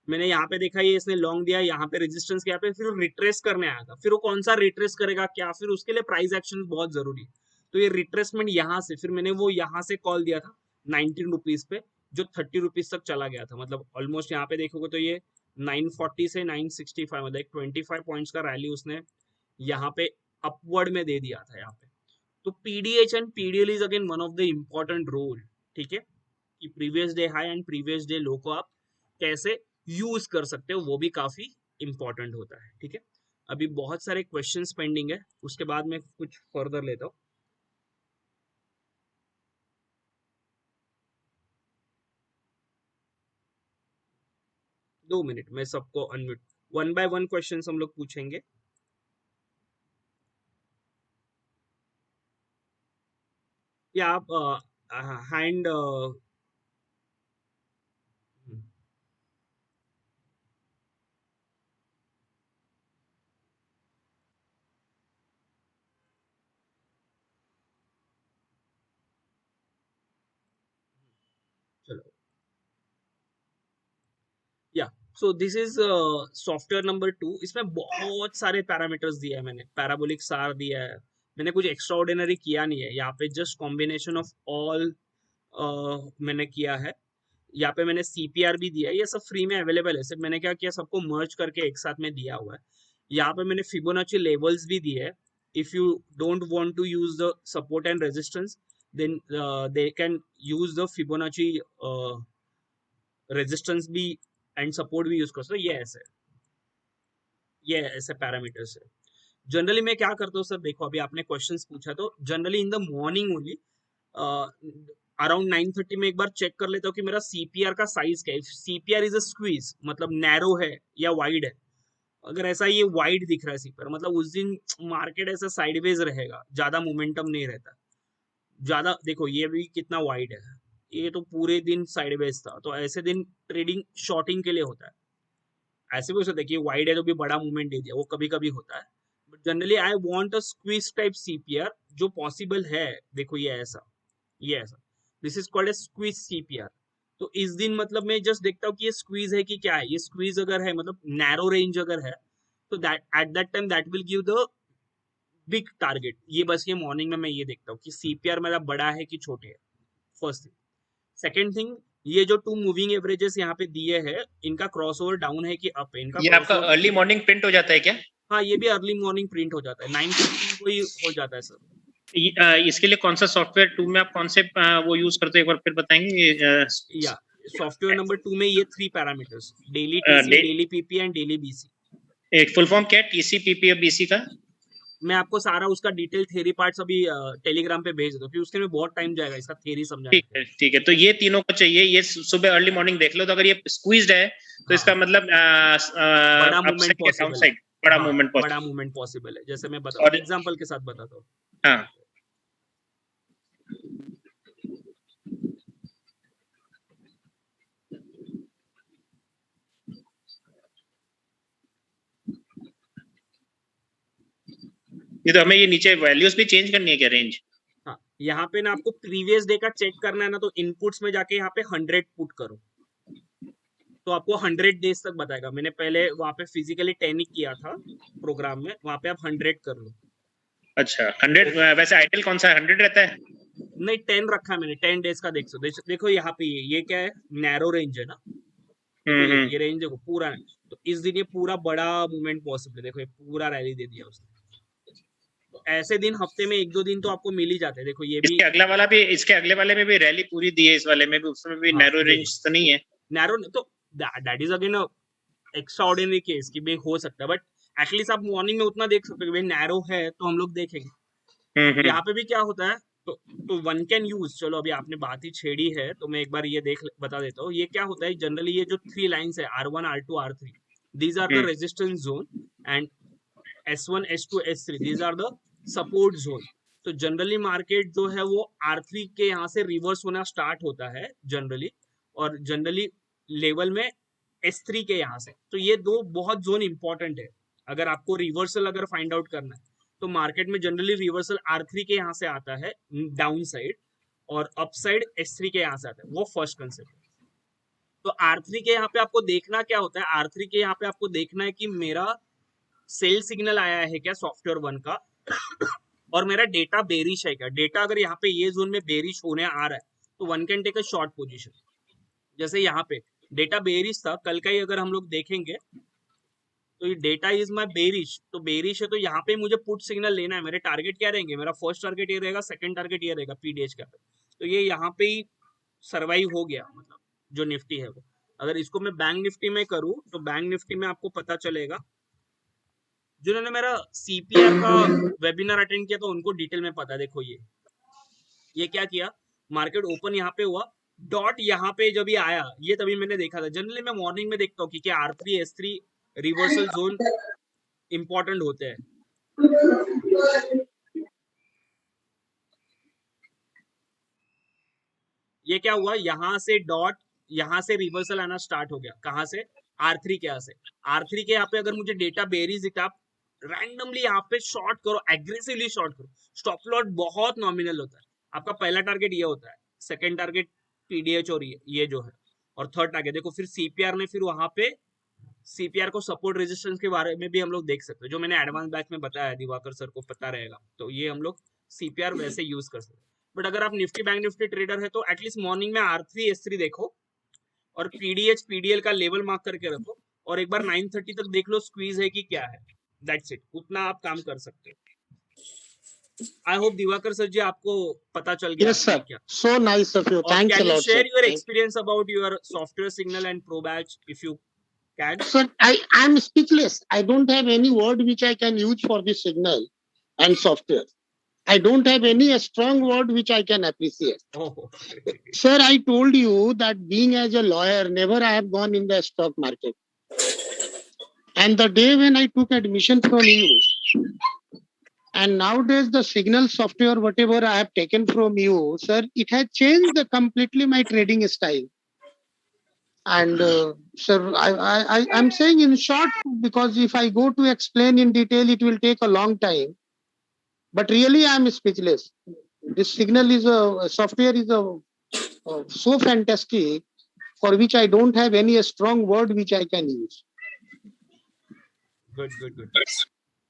मैंने यहाँ पे देखा ये इसने लॉन्ग दिया, यहाँ पे रेजिस्टेंस किया, पे फिर रिट्रेस करने आया था, फिर वो कौन सा रिट्रेस करेगा क्या, फिर उसके लिए प्राइस एक्शन बहुत जरूरी है। तो ये रिट्रेसमेंट यहाँ से फिर मैंने वो यहाँ से कॉल दिया था 19 रुपीज पे, जो 30 रुपीज तक चला गया था, मतलब ऑलमोस्ट यहाँ पे देखोगे तो ये 940 से 965, मतलब 25 पॉइंट्स का रैली उसने यहाँ पे अपवर्ड में दे दिया था यहाँ पे। तो PDH and PDL is again one of the important role, ठीक है, कि previous day high and previous day low को आप कैसे यूज कर सकते हो, वो भी काफी इंपॉर्टेंट होता है, ठीक है। अभी बहुत सारे क्वेश्चंस पेंडिंग है, उसके बाद मैं कुछ फर्दर लेता हूँ। 2 मिनट में सबको unmute, one by one question हम लोग पूछेंगे, या आप हैंड चलो, या सो दिस इज सॉफ्टवेयर नंबर 2। इसमें बहुत सारे पैरामीटर्स दिए हैं मैंने, पैराबोलिक सार दिया है, मैंने कुछ एक्स्ट्रा ऑर्डिनरी किया नहीं है यहाँ पे, जस्ट कॉम्बिनेशन ऑफ ऑल मैंने किया है। यहाँ पे मैंने सीपीआर भी दिया है, ये सब फ्री में अवेलेबल है, सिर्फ मैंने क्या किया सबको मर्ज करके एक साथ में दिया हुआ है। यहाँ पे मैंने फिबोनाची लेवल्स भी दिए है, if you don't want to use the support and resistance, then they can use the Fibonacci resistance भी एंड सपोर्ट भी यूज कर सकते हो। ये ऐसे पैरामीटर्स है। जनरली मैं क्या करता हूँ सर, देखो अभी आपने क्वेश्चंस पूछा, तो generally in the morning only around 9:30 में एक बार चेक कर लेता हूँ कि मेरा सीपीआर का साइज क्या है। सीपीआर इज अ स्क्वीज, मतलब नैरो है या वाइड है। अगर ऐसा ये वाइड दिख रहा है सीपीआर, मतलब उस दिन मार्केट ऐसा साइडवेज रहेगा, ज्यादा मोमेंटम नहीं रहता ज्यादा। देखो ये भी कितना वाइड है, ये तो पूरे दिन साइडवेज था, तो ऐसे दिन ट्रेडिंग शॉर्टिंग के लिए होता है। ऐसे भी हो सकता है कि वाइड है तो भी बड़ा मूवमेंट दे दिया, वो कभी कभी होता है। But generally I want a squeeze type CPR जो पॉसिबल है। देखो ये ऐसा this is called a squeeze CPR. तो इस दिन मतलब मैं जस्ट देखता हूँ कि ये स्क्वीज है कि क्या है। ये स्क्वीज अगर है, मतलब नैरो रेंज अगर है, तो that at that time that will give the big target. ये बस ये मॉर्निंग में मैं ये देखता हूँ कि सीपीआर मेरा बड़ा है कि छोटे है, फर्स्ट थिंग। सेकेंड थिंग, ये जो टू मूविंग एवरेजेस यहाँ पे दिए हैं, इनका क्रॉसओवर डाउन है कि अप है, इनका ये आपका क्रॉसओवर। अर्ली मॉर्निंग प्रिंट हो जाता है क्या? हाँ ये भी अर्ली मॉर्निंग प्रिंट हो जाता है, 9:15 को ही हो जाता है सर। इसके लिए कौन सा सॉफ्टवेयर टू में आप कौन से वो यूज करते हो, एक बार फिर बताएंगे? या सॉफ्टवेयर नंबर 2 में ये 3 parameters, daily TC, daily PP and daily BC. एक फुल फॉर्म क्या है टीसीपीपी और बीसी का? मैं आपको सारा उसका डिटेल थ्योरी पार्ट्स अभी टेलीग्राम पे भेज देता हूँ, क्योंकि उसके में बहुत टाइम जाएगा इसका थ्योरी समझाने ठीक के है लिए। ठीक है, तो ये तीनों को चाहिए, ये सुबह अर्ली मॉर्निंग देख लो, तो अगर ये स्क्वीज्ड है तो इसका हाँ, मतलब बड़ा मूवमेंट अपसाइड या पॉसिबल है। डाउनसाइड बड़ा हाँ, मूवमेंट बड़ा पॉसिबल। मूवमेंट पॉसिबल है, जैसे मैं बता और एग्जांपल के साथ बताता हूँ। हाँ, ये तो हमें ये नीचे वैल्यूज भी चेंज करनी है क्या, रेंज? हाँ यहाँ पे ना आपको प्रीवियस डे का चेक करना है ना, तो इनपुट्स में जाके यहाँ पे 100 पुट करो, तो आपको 100 डेज तक बताएगा। मैंने पहले वहाँ पे फिजिकली 10 ही किया था प्रोग्राम में, वहाँ पे आप 100 कर लो। अच्छा 100 वैसे आइडियल कौन सा है, 100 रहता है? नहीं 10 रखा है मैंने, 10 डेज का देखो यहाँ पे ये क्या है, नैरो रेंज है ना, देखो ये रेंज देखो पूरा है। तो इस दिन ये पूरा बड़ा मूवमेंट पॉसिबल है, देखो ये पूरा रैली दे दिया उसने। तो ऐसे दिन हफ्ते में 1-2 दिन तो आपको मिल ही जाते हैं। देखो ये भी इसके अगला वाला भी, इसके अगले वाले में भी रैली पूरी दी है, इस वाले में भी, उसमें भी हाँ नैरो ये रेंज तो नहीं है? नैरो तो that is again extra ordinary case की भी हो सकता है, बट एटलीस्ट आप मॉर्निंग में उतना देख सकते हो कि भाई नैरो है तो हम लोग देखेंगे। यहाँ पे भी क्या होता है, तो वन कैन यूज, चलो अभी आपने बात ही छेड़ी है तो मैं एक बार ये बता देता हूँ। ये क्या होता है जनरली, ये जो 3 लाइंस है R1 R2 R3, these are the resistance zone, and S1 S2 S3 these are the support zone. तो जनरली मार्केट जो है वो R3 के यहाँ से रिवर्स होना स्टार्ट होता है जनरली, और जनरली लेवल में S3 के यहाँ से। तो ये दो बहुत जोन इंपॉर्टेंट है अगर आपको रिवर्सल अगर फाइंड आउट करना है। तो मार्केट में जनरली रिवर्सल R3 के यहाँ से आता है डाउन साइड, और अप साइड S3 के यहाँ से आता है, वो फर्स्ट कंसेप्ट है। तो R3 के यहाँ पे आपको देखना क्या होता है, R3 के यहाँ पे आपको देखना है कि मेरा सेल सिग्नल आया है क्या सॉफ्टवेयर 1 का और मेरा डेटा बेरिश है क्या। डेटा अगर यहाँ पे ये जोन में बेरिश होने आ रहा है तो one can take a short position. जैसे यहाँ पे डेटा बेरिश था कल का ही, अगर हम लोग देखेंगे तो ये डेटा इज माय बेरिश, तो बेरिश है तो यहाँ पे मुझे पुट सिग्नल लेना है। मेरे टारगेट क्या रहेंगे, मेरा फर्स्ट टारगेट ये रहेगा, सेकंड टारगेट ये रहेगा पीडीएच का। तो ये यहाँ पे ही सरवाइव हो गया, मतलब जो निफ्टी है वो। अगर इसको मैं बैंक निफ्टी में करूँ तो बैंक निफ्टी में आपको पता चलेगा, जिन्होंने मेरा सीपीआर का वेबिनार अटेंड किया तो उनको डिटेल में पता है। देखो ये क्या किया, मार्केट ओपन यहाँ पे हुआ, डॉट यहाँ पे जब ये आया ये तभी मैंने देखा था। जनरली मैं मॉर्निंग में देखता हूँ कि क्या R3 S3 reversal zone important होते हैं। ये क्या हुआ, यहाँ से डॉट, यहाँ से रिवर्सल आना स्टार्ट हो गया, कहाँ से, R3 के यहाँ से। R3 के यहाँ पे अगर मुझे डेटा बेरीज दिखा, आप रैंडमली यहाँ पे शॉर्ट करो, एग्रेसिवली शॉर्ट करो। स्टॉप लॉट बहुत नॉमिनल होता है। आपका पहला टारगेट ये होता है, सेकंड टारगेट पीडीएच और ये जो है, और थर्ड टारगेट देखो फिर सीपीआर ने, फिर वहां पे सीपीआर को सपोर्ट रेजिस्टेंस के बारे में भी हम लोग देख सकते हैं, जो मैंने एडवांस बैच में बताया, दिवाकर सर को पता रहेगा। तो ये हम लोग सीपीआर वैसे यूज कर सकते हैं। बट अगर आप निफ्टी बैंक निफ्टी ट्रेडर है तो एटलीस्ट मॉर्निंग में R3 S3 देखो, और पीडीएच पीडीएल का लेवल मार्क करके रखो, और एक बार 9:30 तक देख लो स्क्वीज है कि क्या है। दैट्स इट, उतना आप काम कर सकते हो। आई होप दिवाकर सर जी आपको पता चल गया Yes, कि sir. क्या। So nice of you. और Thanks a can you lot, sir. Share your experience about your software signal and pro batch if you can? Sir, I'm speechless. I don't have any word which I can use for this signal and software. I don't have any strong word which I can appreciate. Oh, Sir, I told you that being as a lawyer, never I have gone in the stock market. And the day when I took admission from you, and nowadays the signal software, whatever I have taken from you, sir, it has changed completely my trading style. And sir, I'm saying in short, because if I go to explain in detail, it will take a long time. But really, I'm speechless. This signal is a software is so fantastic, for which I don't have any strong word which I can use. good.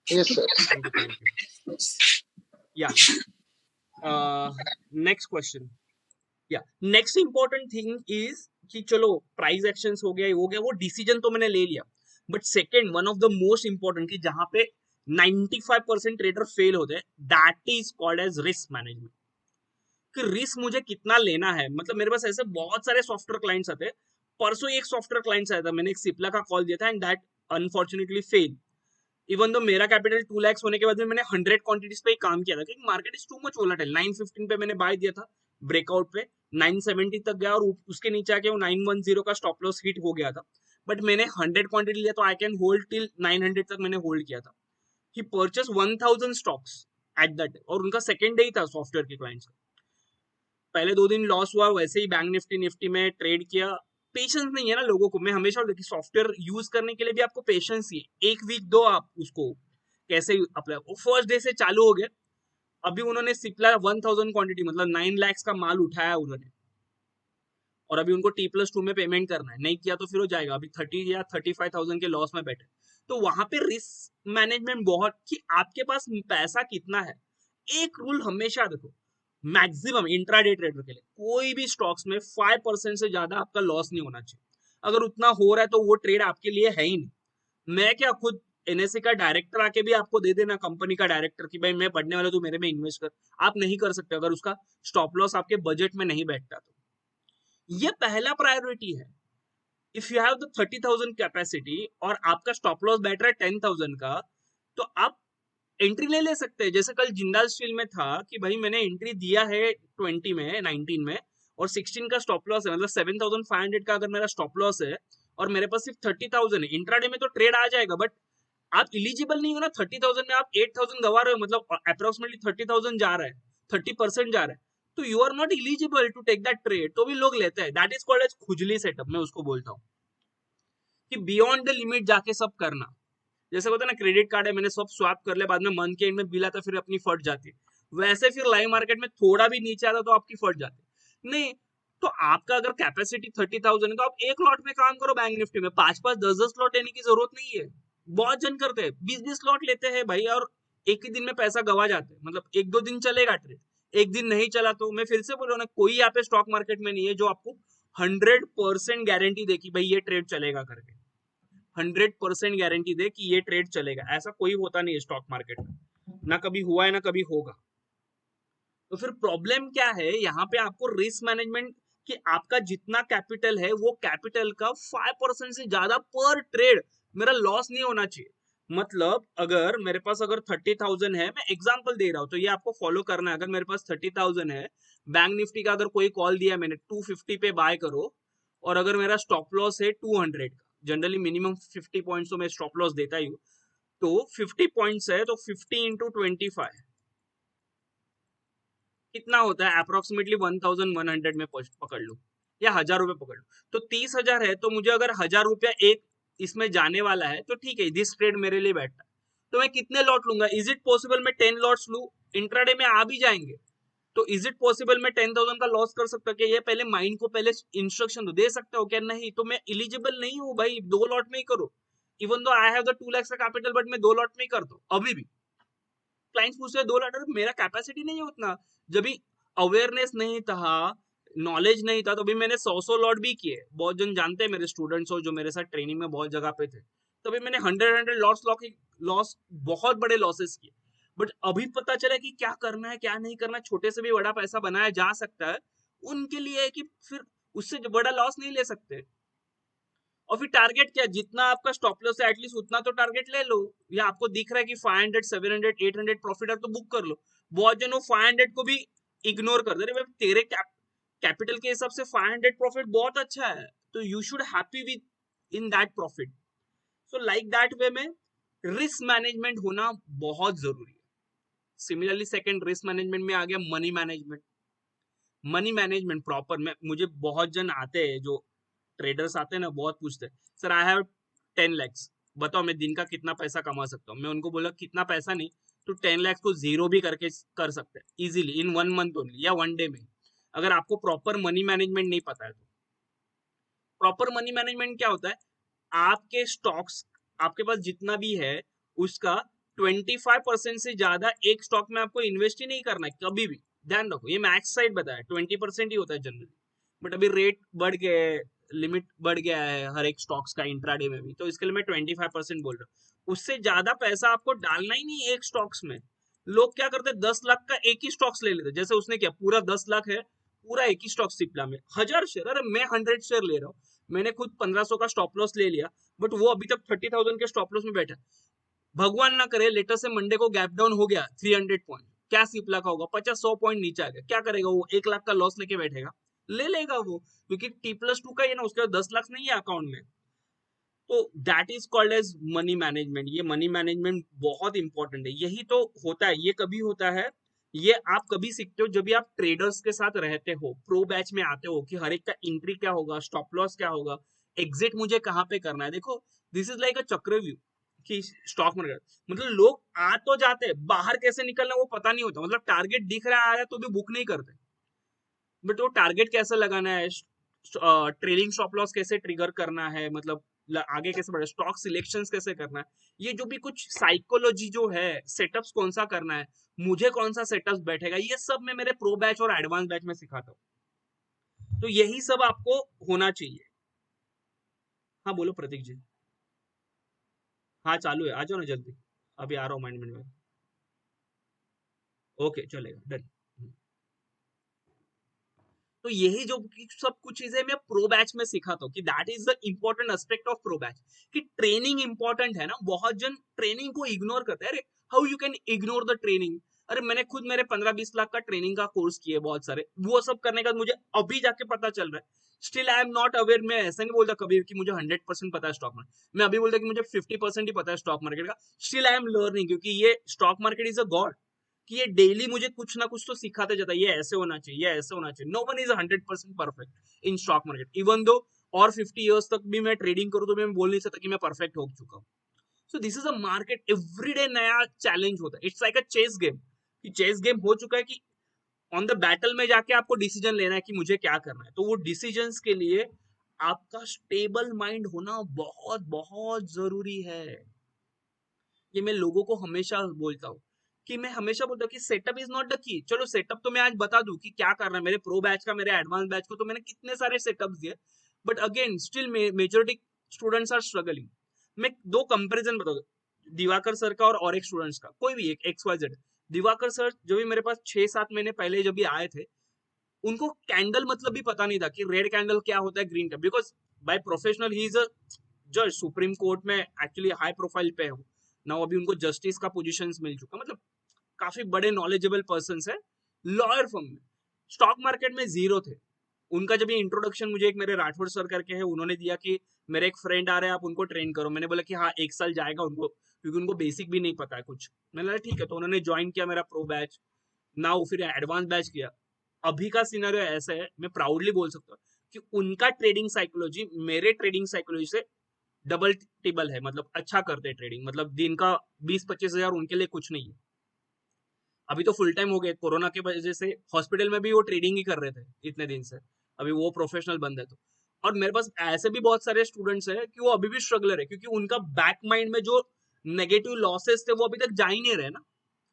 Yes, sir. Thank you. Yeah. Next question. Yeah. Next important thing is कि चलो price actions हो गया वो decision तो मैंने ले लिया, but second one of the most important कि जहां पे 95% ट्रेडर फेल होते हैं, that is called as risk management. कि रिस्क मुझे कितना लेना है, मतलब मेरे पास ऐसे बहुत सारे सॉफ्टवेयर क्लाइंट्स आते हैं। परसों एक सॉफ्टवेयर क्लाइंट्स आया था, मैंने एक सिप्ला का कॉल दिया था and that unfortunately fail. Even though मेरा कैपिटल 2 लाख होने के बाद में मैंने 100 क्वांटिटीज पे ही काम किया था, क्योंकि market is too much volatile. 915 पे मैंने बाय दिया था, ब्रेकआउट पे 970 तक गया, और उसके नीचे आके वो 910 का स्टॉप लॉस हिट हो गया था। बट मैंने 100 क्वांटिटी लिया तो आई कैन होल्ड टिल 900 तक मैंने होल्ड किया था। ही परचेस 1000 स्टॉक्स एट दैट, और उनका सेकेंड डे ही था सॉफ्टवेयर के क्लाइंट्स का। पहले 2 दिन लॉस हुआ, वैसे ही बैंक निफ्टी में ट्रेड किया। पेशेंस नहीं है ना लोगों को। मैं हमेशा बोलता सॉफ्टवेयर यूज करने के लिए भी आपको पेशेंस ही है। 1 वीक दो आप उसको कैसे अप्लाई। फर्स्ट डे से चालू हो गया, अभी उन्होंने सिप्ला 1000 क्वांटिटी मतलब 9 लाख का माल उठाया उन्होंने, और अभी उनको T+2 में पेमेंट करना है, नहीं किया तो फिर हो जाएगा, अभी 30 या 35,000 के लॉस में बैठे। तो वहां पे रिस्क मैनेजमेंट बहुत, कि आपके पास पैसा कितना है। एक रूल हमेशा देखो, मैक्सिमम इंट्राडे ट्रेडर के लिए कोई भी स्टॉक्स में 5% से ज्यादा आपका लॉस नहीं होना चाहिए। अगर उतना हो रहा है तो वो ट्रेड आपके लिए है ही नहीं। मैं क्या खुद NSE का डायरेक्टर आके भी आपको दे देना, कंपनी का डायरेक्टर, कि भाई मैं बढ़ने वाला, तू मेरे में इन्वेस्ट कर, आप नहीं कर सकते अगर उसका स्टॉप लॉस आपके बजट में नहीं बैठता। तो ये पहला प्रायोरिटी है। If you have the 30,000 capacity और आपका स्टॉप लॉस बैठ रहा है 10,000 का, तो आप एंट्री ले सकते हैं। जैसे कल जिंदाल स्टील में था कि भाई मैंने एंट्री दिया है 20 में, 19 में, और 16 का स्टॉप लॉस है, मतलब 7,500 का अगर मेरा स्टॉप लॉस है और मेरे पास सिर्फ 30,000 है, इंट्राडे में तो ट्रेड आ जाएगा, बट आप इलिजिबल नहीं हो ना। 30,000 में आप 8,000 गवा रहे हो, मतलब अप्रोक्सीमेटली 30,000 जा रहा है, 30% जा रहा है, तो you are not eligible to take that trade. तो भी लोग लेते हैं, दैट इज कॉल्ड एज खुजली सेटअप। मैं उसको बोलता हूँ कि बियॉन्ड द लिमिट जाके सब करना। जैसे होता है ना, क्रेडिट कार्ड है, मैंने सब स्वैप कर लिया, बाद में मंथ के एंड में बिल आता, फिर अपनी फट जाती है। वैसे फिर लाइव मार्केट में थोड़ा भी नीचे आता तो आपकी फट जाती नहीं। तो आपका अगर कैपेसिटी 30,000 है तो आप एक लॉट में काम करो। बैंक निफ्टी में 5-5, 10-10 लॉट लेने की जरूरत नहीं है। बहुत जन करते हैं, 20-20 लॉट लेते हैं भाई, और एक ही दिन में पैसा गवा जाते हैं। मतलब 1-2 दिन चलेगा ट्रेड, एक दिन नहीं चला तो मैं फिर से बोल रहा हूँ ना, कोई यहाँ पे स्टॉक मार्केट में नहीं है जो आपको 100% गारंटी दे कि भाई ये ट्रेड चलेगा करके। 100% गारंटी दे कि ये ट्रेड चलेगा, ऐसा कोई होता नहीं है स्टॉक मार्केट में, ना कभी हुआ है ना कभी होगा। तो फिर प्रॉब्लम क्या है यहाँ पे, आपको रिस्क मैनेजमेंट, कि आपका जितना कैपिटल है वो कैपिटल का 5% से ज्यादा पर ट्रेड मेरा लॉस नहीं होना चाहिए। मतलब अगर मेरे पास अगर 30,000 है, मैं एग्जांपल दे रहा हूं, तो ये आपको फॉलो करना है। अगर मेरे पास 30,000 है, बैंक निफ्टी का अगर कोई कॉल दिया मैंने 250 पे बाय करो, और अगर मेरा स्टॉप लॉस है 200 का, जनरली मिनिमम 50 पॉइंट्स तो मैं स्टॉप लॉस देता ही हूँ, तो 50 पॉइंट्स है तो 50 इंटू 25 कितना होता है, अप्रोक्सीमेटली 1,100 में पकड़ लो, या 1,000 रुपए पकड़ लो, तो 30,000 है। तो मुझे अगर 1,000 रुपया एक इसमें जाने वाला है, तो ठीक है, दिस ट्रेड मेरे लिए बैठता है, तो मैं कितने लॉट लूंगा? इज इट पॉसिबल मैं 10 लॉट्स लू? इंट्राडे में आ भी जाएंगे, तो इज इट पॉसिबल मैं 10,000 का लॉस कर सकता? क्या ये पहले माइंड को पहले इंस्ट्रक्शन दे सकते हो क्या? नहीं। तो मैं इलिजिबल नहीं हूँ भाई, 2 लॉट में ही करो। Even though I have the 2 lakh का कैपिटल, बट मैं 2 लॉट में ही करता हूँ अभी भी। क्लाइंट्स पूछते हैं 2 लॉट, मेरा कैपेसिटी नहीं है उतना। जब भी अवेयरनेस नहीं था, नॉलेज नहीं था, तो भी मैंने 100 लॉट भी किए। बहुत जन जानते हैं, मेरे स्टूडेंट्स हो जो मेरे साथ ट्रेनिंग में बहुत जगह पे थे, तभी मैंने 100 लॉस, बहुत बड़े लॉसेस किए। बट अभी पता चला कि क्या करना है क्या नहीं करना, छोटे से भी बड़ा पैसा बनाया जा सकता है। उनके लिए है कि फिर उससे बड़ा लॉस नहीं ले सकते। और फिर टारगेट क्या, जितना आपका स्टॉप लॉस है एटलीस्ट उतना तो टारगेट ले लो। या आपको दिख रहा है कि 500, 700, 800 प्रॉफिट है तो बुक कर लो। बहुत जन वो 500 को भी इग्नोर कर दे रहे, तेरे कैपिटल के हिसाब से 500 प्रॉफिट बहुत अच्छा है, तो you should happy with in that profit. So like that way में रिस्क मैनेजमेंट होना बहुत जरूरी है। सिमिलरली सेकंड रिस्क मैनेजमेंट में आ गया money management. Money management proper में, मुझे बहुत जन आते हैं जो ट्रेडर्स आते हैं ना, बहुत पूछते हैं, सर आई हैव 10 lakhs, बताओ मैं दिन का कितना पैसा कमा सकता हूँ। मैं उनको बोला कितना पैसा नहीं, तो 10 lakhs को जीरो भी करके कर सकते हैं इजीली इन 1 मंथ ओनली, या 1 डे में, अगर आपको प्रॉपर मनी मैनेजमेंट नहीं पता है तो। प्रॉपर मनी मैनेजमेंट क्या होता है, आपके स्टॉक्स, आपके पास जितना भी है उसका 25% से ज्यादा एक स्टॉक में आपको इन्वेस्ट ही नहीं करना है कभी भी। ध्यान रखो, ये मैक्स साइड बताया 20% ही होता है जनरली, बट अभी रेट बढ़ गए, लिमिट बढ़ गया है हर एक स्टॉक्स का इंट्राडे में भी, तो इसके लिए मैं 25% बोल रहा हूँ। उससे ज्यादा पैसा आपको डालना ही नहीं एक स्टॉक्स में। लोग क्या करते हैं, 10 लाख का एक ही स्टॉक्स ले लेते, जैसे उसने क्या, पूरा 10 लाख है, पूरा एक ही स्टॉक सिप्ला में 1,000 शेयर, अरे मैं 100 शेयर ले रहा हूँ, मैंने खुद 1,500 का स्टॉप लॉस ले लिया, बट वो अभी तक 30,000 के स्टॉप लॉस में बैठा। भगवान ना करे लेटर से मंडे को गैप डाउन हो गया 300 पॉइंट, क्या सिप्ला का होगा, 50-100 पॉइंट नीचे आ गया, क्या करेगा वो? 1 लाख का लॉस लेके बैठेगा? ले लेगा वो, क्योंकि T+2 का ही ना, उसके 10 लाख नहीं है अकाउंट में। तो that is called as money management. ये मनी मैनेजमेंट बहुत इंपॉर्टेंट है। यही तो होता है, ये कभी होता है, ये आप कभी सीखते हो जब भी आप ट्रेडर्स के साथ रहते हो, प्रो बैच में आते हो, कि हर एक का एंट्री क्या होगा, स्टॉप लॉस क्या होगा, एग्जिट मुझे कहाँ पे करना है। देखो, दिस इज लाइक अ चक्रव्यूह। कि स्टॉक मार्केट मतलब लोग आ तो जाते हैं, बाहर कैसे निकलना वो पता नहीं होता, मतलब टारगेट दिख रहा है तो भी बुक नहीं करते, बट वो टारगेट कैसे लगाना है, ट्रेलिंग स्टॉप लॉस कैसे ट्रिगर करना है, मतलब आगे कैसे बढ़े, स्टॉक सिलेक्शंस कैसे करना है, ये जो भी कुछ साइकोलॉजी जो है, सेटअप्स कौन सा करना है, मुझे कौन सा सेटअप बैठेगा, ये सब मैं मेरे प्रो बैच और एडवांस बैच में सिखाता हूँ। तो यही सब आपको होना चाहिए। हाँ बोलो प्रतीक जी। हाँ चालू है, आ जाओ ना जल्दी, अभी आ रहा हूँ माइंड में। ओके चलेगा, डन। तो यही जो सब कुछ चीजें मैं प्रो बैच में सिखाता हूँ कि that is the important aspect of pro batch, कि ट्रेनिंग इंपॉर्टेंट है ना, बहुत जन ट्रेनिंग को इग्नोर करते हैं। अरे how you can ignore the training, अरे मैंने खुद मेरे 15-20 लाख का ट्रेनिंग का कोर्स किए बहुत सारे, वो सब करने का मुझे अभी जाके पता चल रहा है, still I am not aware. मैं ऐसा नहीं बोलता कभी कि मुझे 100% पता है स्टॉक मार्केट, मैं अभी बोलता कि मुझे 50% ही पता है स्टॉक मार्केट का, स्टिल आई एम लर्निंग, क्योंकि ये stock market is a God, कि ये डेली मुझे कुछ ना कुछ तो सिखाते जाता है, ये ऐसे होना चाहिए, ये ऐसे होना चाहिए। No one is 100% perfect in stock market, even though और 50 इयर्स तक भी मैं ट्रेडिंग करूं तो मैं बोल नहीं सकता कि मैं परफेक्ट हो चुका हूं। So this is a market, everyday नया चैलेंज होता है, it's like a chess game, कि चेस गेम हो चुका है कि ऑन द बैटल में जाके आपको डिसीजन लेना है कि मुझे क्या करना है, तो वो डिसीजंस के लिए आपका स्टेबल माइंड होना बहुत बहुत जरूरी है। ये मैं लोगों को हमेशा बोलता हूँ, कि मैं हमेशा बोलता हूँ कि setup is not the key. चलो सेटअप तो मैं आज बता दूं कि क्या करना है, मेरे प्रो बैच का, मेरे एडवांस बैच को तो मैंने कितने सारे सेटअप्स दिए, but again still majority students are struggling. मैं दो कंपेरिजन बता दूं, दिवाकर सर का और एक स्टूडेंट्स का, कोई भी एक XYZ। दिवाकर सर जो भी मेरे पास 6-7 महीने पहले जब भी आए थे, उनको कैंडल मतलब भी पता नहीं था कि रेड कैंडल क्या होता है, ग्रीन का, because by professional he is अ जज, सुप्रीम कोर्ट में एक्चुअली हाई प्रोफाइल पे हो ना, अभी उनको जस्टिस का पोजीशन मिल चुका, मतलब काफी बड़े नॉलेजेबल पर्सन है लॉयर फर्म में। स्टॉक मार्केट में जीरो थे। उनका जब ये इंट्रोडक्शन मुझे एक मेरे राठौर सर करके है उन्होंने दिया कि मेरे एक फ्रेंड आ रहे हैं आप उनको ट्रेन करो, मैंने बोला कि हाँ 1 साल जाएगा उनको, क्योंकि उनको बेसिक भी नहीं पता है कुछ। मैंने बोला ठीक है, तो उन्होंने ज्वाइन किया मेरा प्रो बैच, ना फिर एडवांस बैच किया। अभी का सिनेरियो ऐसा है, मैं प्राउडली बोल सकता हूँ कि उनका ट्रेडिंग साइकोलॉजी मेरे ट्रेडिंग साइकोलॉजी से डबल टेबल है, मतलब अच्छा करते हैं ट्रेडिंग, मतलब दिन का 20-25 हजार उनके लिए कुछ नहीं है। अभी तो फुल टाइम हो गए, कोरोना के वजह से हॉस्पिटल में भी वो ट्रेडिंग ही कर रहे थे इतने दिन से, अभी वो प्रोफेशनल बंद है तो। और मेरे पास ऐसे भी बहुत सारे स्टूडेंट्स हैं कि वो अभी भी स्ट्रगलर है, क्योंकि उनका बैक माइंड में जो नेगेटिव लॉसेस थे वो अभी तक जा ही नहीं रहे ना,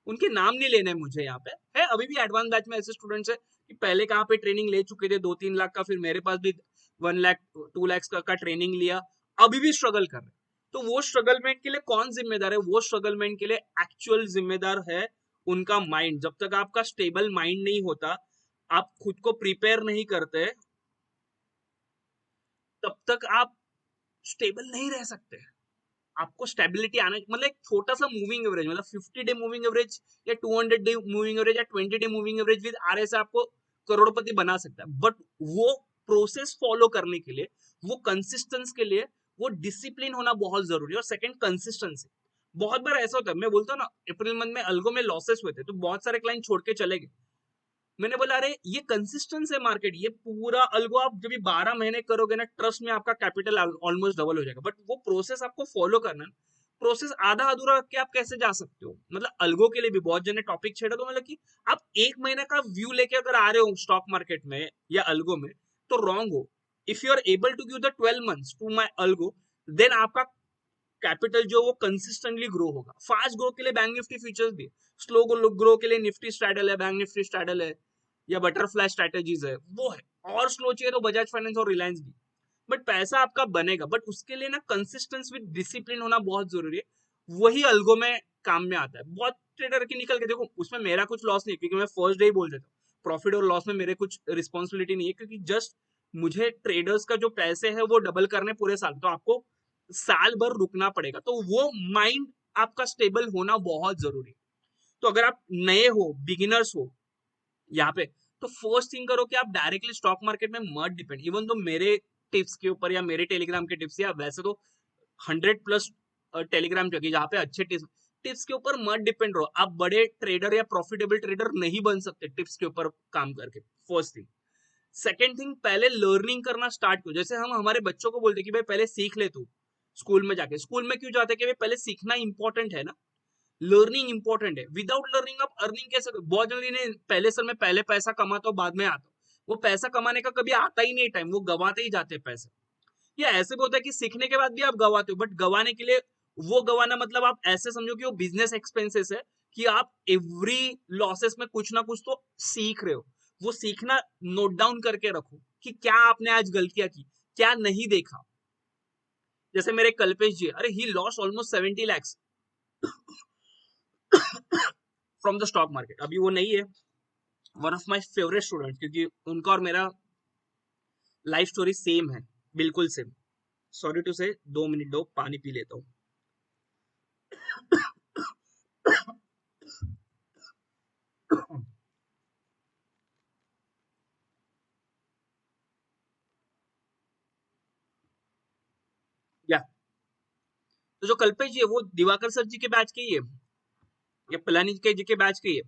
उनके नाम नहीं लेने मुझे यहाँ पे है। अभी भी एडवांस बैच में ऐसे स्टूडेंट्स है कि पहले कहाँ पे ट्रेनिंग ले चुके थे 2-3 लाख का, फिर मेरे पास भी 1 लाख 2 लाख का ट्रेनिंग लिया, अभी भी स्ट्रगल कर रहे। तो वो स्ट्रगलमेंट के लिए कौन जिम्मेदार है, वो स्ट्रगलमेंट के लिए एक्चुअल जिम्मेदार है उनका माइंड। जब तक आपका स्टेबल माइंड नहीं होता, आप खुद को प्रिपेयर नहीं करते, तब तक आप स्टेबल नहीं रह सकते। आपको स्टेबिलिटी आना, मतलब एक छोटा सा मूविंग एवरेज, मतलब 50 डे मूविंग एवरेज या 200 डे मूविंग एवरेज या 20 day moving average with RA से आपको करोड़पति बना सकता है, बट वो प्रोसेस फॉलो करने के लिए, वो कंसिस्टेंस के लिए, वो डिसिप्लिन होना बहुत जरूरी है। और सेकंड कंसिस्टेंसी, बहुत बार ऐसा होता है, मैं बोलता हूँ ना अप्रैल मंथ में अल्गो में लॉसेस हुए थे तो बहुत सारे क्लाइंट छोड़ के चले गए। मैंने बोला अरे ये कंसिस्टेंस है मार्केट, ये पूरा अल्गो आप जब 12 महीने करोगे ना, ट्रस्ट में आपका कैपिटल ऑलमोस्ट डबल हो जाएगा, बट वो प्रोसेस आपको फॉलो करना है। प्रोसेस आधा अधूरा रख के आप कैसे जा सकते हो, मतलब अल्गो के लिए भी बहुत जने टॉपिक छेड़ा, तो मतलब कि आप 1 महीने का व्यू लेके अगर आ रहे हो स्टॉक मार्केट में या अल्गो में, तो रॉन्ग हो। If you are able to give the 12 months to my algo, then आपका कैपिटल जो वो कंसिस्टेंटली ग्रो होगा। फास्ट ग्रो के लिए बैंक निफ्टी फीचर्स भी, स्लो ग्रो के लिए निफ्टी स्ट्रैडल है, बैंक निफ्टी स्ट्रैडल है, या बटरफ्लाई स्ट्रेटेजीज है, वो है। और स्लो चाहिए तो बजाज फाइनेंस और रिलायंस भी। बट पैसा आपका बनेगा, बट उसके लिए ना कंसिस्टेंस विद डिसिप्लिन होना बहुत जरूरी है। वही अल्गो में काम में आता है। बहुत ट्रेडर की निकल के देखो, उसमें मेरा कुछ लॉस नहीं है, क्योंकि मैं फर्स्ट डे ही बोल देता हूँ प्रॉफिट और लॉस में मेरे कुछ रिस्पॉन्सिबिलिटी नहीं है, क्योंकि जस्ट मुझे ट्रेडर्स का जो पैसे है वो डबल करने पूरे साल, तो आपको साल भर रुकना पड़ेगा, तो वो माइंड आपका स्टेबल होना बहुत जरूरी है। तो अगर आप नए हो, बिगिनर्स हो यहाँ पे, तो फर्स्ट थिंग करो कि आप डायरेक्टली स्टॉक मार्केट में मत डिपेंड। इवन तो मेरे टिप्स के ऊपर या मेरे टेलीग्राम के टिप्स, या वैसे तो 100+ टेलीग्राम जगह जहाँ पे अच्छे टिप्स के ऊपर मत डिपेंड रहो। आप बड़े ट्रेडर या प्रॉफिटेबल ट्रेडर नहीं बन सकते टिप्स के ऊपर काम करके, फर्स्ट थिंग। सेकेंड थिंग, पहले लर्निंग करना स्टार्ट करो। जैसे हम हमारे बच्चों को बोलते कि भाई पहले सीख ले तू, स्कूल में जाके, स्कूल में क्यों जाते हैं कि पहले सीखना इंपॉर्टेंट है ना, लर्निंग इंपॉर्टेंट है। विदाउट लर्निंग आप अर्निंग कैसे, बहुत जल्दी ने पहले सर मैं पहले पैसा कमाता हूँ बाद में आता हूँ, वो पैसा कमाने का कभी आता ही नहीं टाइम, वो गवाते ही जाते हैं पैसे। या ऐसे भी होता है कि सीखने के बाद भी आप गवाते हो, बट गवाने के लिए वो गवाना मतलब आप ऐसे समझो कि वो बिजनेस एक्सपेंसेस है, कि आप एवरी लॉसेस में कुछ ना कुछ तो सीख रहे हो। वो सीखना नोट डाउन करके रखो कि क्या आपने आज गलतियां की, क्या नहीं देखा। जैसे मेरे कल्पेश जी, अरे he lost almost 70 lakhs from the stock market. अभी वो नहीं है, one of my favourite student, क्योंकि उनका और मेरा लाइफ स्टोरी सेम है, बिल्कुल सेम। सॉरी टू से, 2 मिनट दो, पानी पी लेता हूँ। या तो जो कल्पेश जी है वो दिवाकर सर जी के बैच के ही है, या पलानी जी के बैच के ही है।